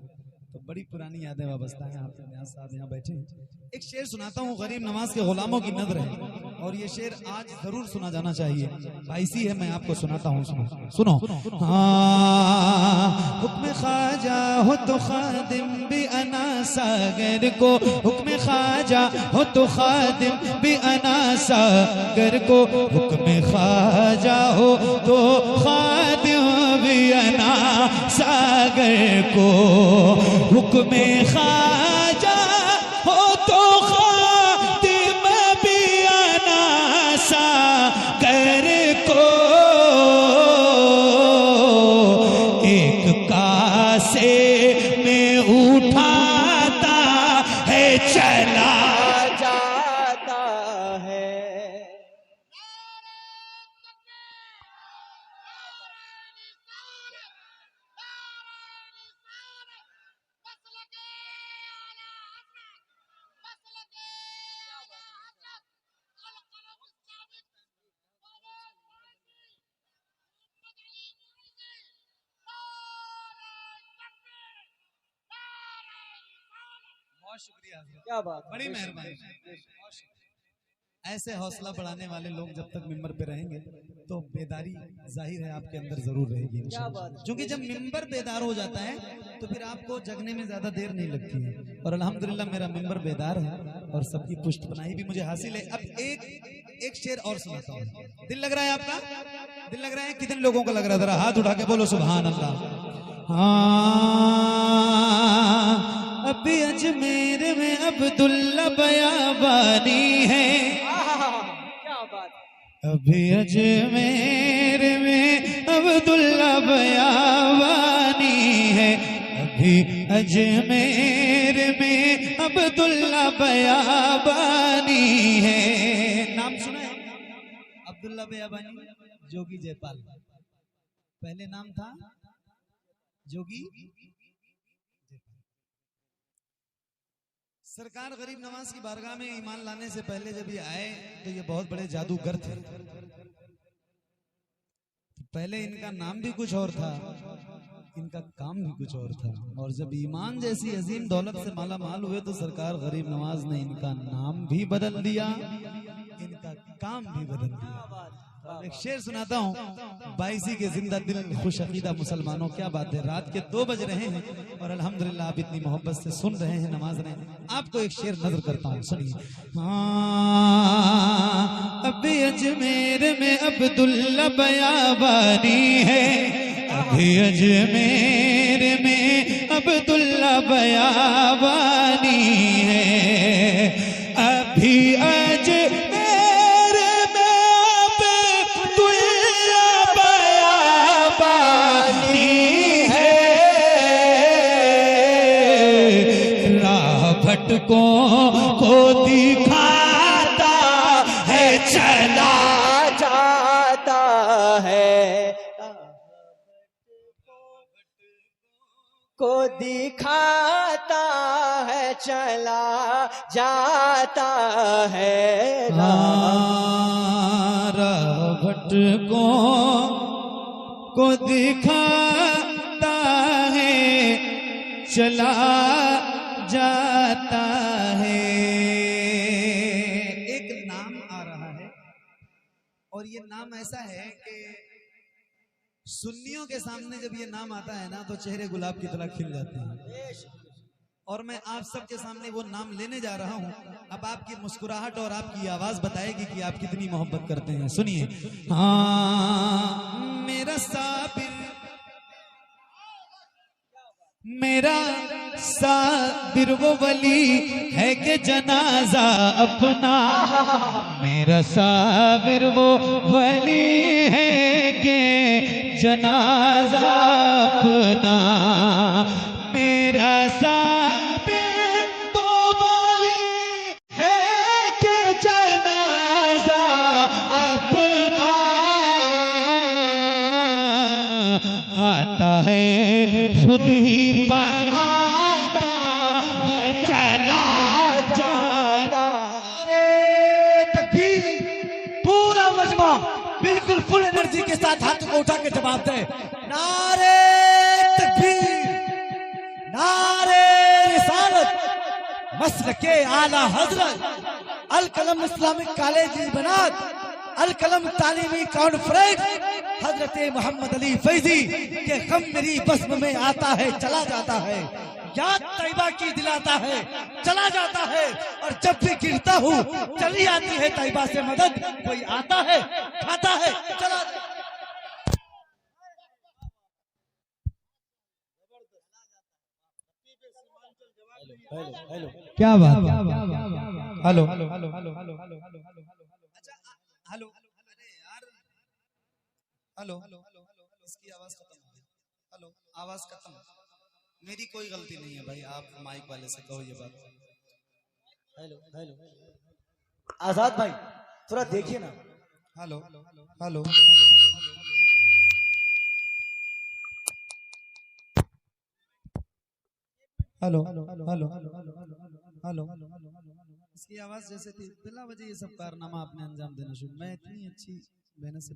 تو بڑی پرانی یادیں وابستہ ہیں. حافظ نیاز صاحب یہاں بیٹھے ہیں. ایک شعر سناتا ہوں غریب نواز کے غلاموں کی نظر ہے اور یہ شعر آج ضرور سنا جانا چاہیے. 22 ہے میں آپ کو سناتا ہوں. سنو. حکم خواجہ ہو تو خادم بھی انا ساگر کو حکم خواجہ ہو تو خادم بھی انا ساگر کو حکم خواجہ ہو تو خادم بھی انا ساگر کو حکم خواجہ ہو تو خادم بھی انا ساگر کو ایک کاسے میں اٹھاتا ہے چلا جاتا ہے. بہت شکریہ حضرت. کیا بات بڑی مہربانی. ایسے حوصلہ بڑھانے والے لوگ جب تک ممبر پہ رہیں گے تو بیداری ظاہر ہے آپ کے اندر ضرور رہے گی انشاءاللہ. کیونکہ جب ممبر بیدار ہو جاتا ہے تو پھر آپ کو جگنے میں زیادہ دیر نہیں لگتی ہے. اور الحمدللہ میرا ممبر بیدار ہے اور سب کی پشت پناہی بھی مجھے حاصل ہے. اب ایک شعر اور سناتا ہوں. دل لگ رہا ہے آپ کا؟ دل لگ رہا ہے؟ کتنے لوگوں کا لگ رہا ہے؟ ذرا ہاتھ اٹھا کے بولو سبحان اللہ. ابھی اجمیر میں عبداللہ بیابانی ہے. کیا بات. ابھی اجمیر میں عبداللہ بیابانی ہے. ابھی اجمیر میں عبداللہ بیابانی ہے. نام سنا ہے عبداللہ بیابانی؟ جوگی جے پال. پہلے نام تھا جوگی. سرکار غریب نواز کی بارگاہ میں ایمان لانے سے پہلے جب یہ آئے تو یہ بہت بڑے جادوگر تھے. پہلے ان کا نام بھی کچھ اور تھا, ان کا کام بھی کچھ اور تھا, اور جب ایمان جیسی عظیم دولت سے مالا مال ہوئے تو سرکار غریب نواز نے ان کا نام بھی بدل دیا, ان کا کام بھی بدل دیا. ایک شعر سناتا ہوں 22 کے زندہ دل خوش عقیدہ مسلمانوں. کیا بات ہے, رات کے 2 بج رہے ہیں اور الحمدللہ آپ اتنی محبت سے سن رہے ہیں, نماز رہے ہیں. آپ کو ایک شعر نظر کرتا ہوں, سنیے. ابھی اجمیر میں عبداللہ بیابانی ہے. ابھی اجمیر میں عبداللہ بیابانی ہے. ابھی اجمیر کو دکھاتا ہے چلا جاتا ہے, کو دکھاتا ہے چلا جاتا ہے بھٹکوں کو دکھاتا ہے چلا جاتا ہے. ایک نام آ رہا ہے اور یہ نام ایسا ہے کہ سنیوں کے سامنے جب یہ نام آتا ہے نا تو چہرے گلاب کی طرح کھل جاتے ہیں. اور میں آپ سب کے سامنے وہ نام لینے جا رہا ہوں. اب آپ کی مسکراہٹ اور آپ کی آواز بتائے گی کہ آپ کتنی محبت کرتے ہیں. سنیے. ہاں میرا صابر وہ ولی ہے کہ جنازہ اپنا. میرا صابر وہ ولی ہے کہ جنازہ اپنا. میرا صابر وہ ولی ہے کہ جنازہ اپنا. آتا ہے خود ہی بناتا چلا جانا. تکبیر. پورا مجمع بالکل فل انرجی کے ساتھ ہاتھ کو اٹھا کے جواب دے. نعرے تکبیر، نعرے رسالت، مسلک اعلی حضرت القلم اسلامک کالج بنات، القلم تعلیمی کانفرنس حضرت محمد علی فیضی کہ غم میری بزم میں آتا ہے چلا جاتا ہے، یاد طیبہ کی دلاتا ہے چلا جاتا ہے، اور جب بھی گرتا ہوں چلی آتی ہے طیبہ سے مدد. کوئی آتا ہے کھاتا ہے چلا جاتا ہے. کیا بات. Hello hello. ارے یار ہلو. اس کی آواز ختم ہو گئی. ہلو آواز ختم. میری کوئی غلطی نہیں ہے بھائی. آپ مائک والے سے کہو یہ بات. آزاد بھائی تھوڑا دیکھیے نا. Hello hello. Hello hello. اس کی آواز جیسے تھی بلا وجہ یہ سب کارنامہ آپ نے انجام دینا شروع. میں اتنی اچھی محنت سے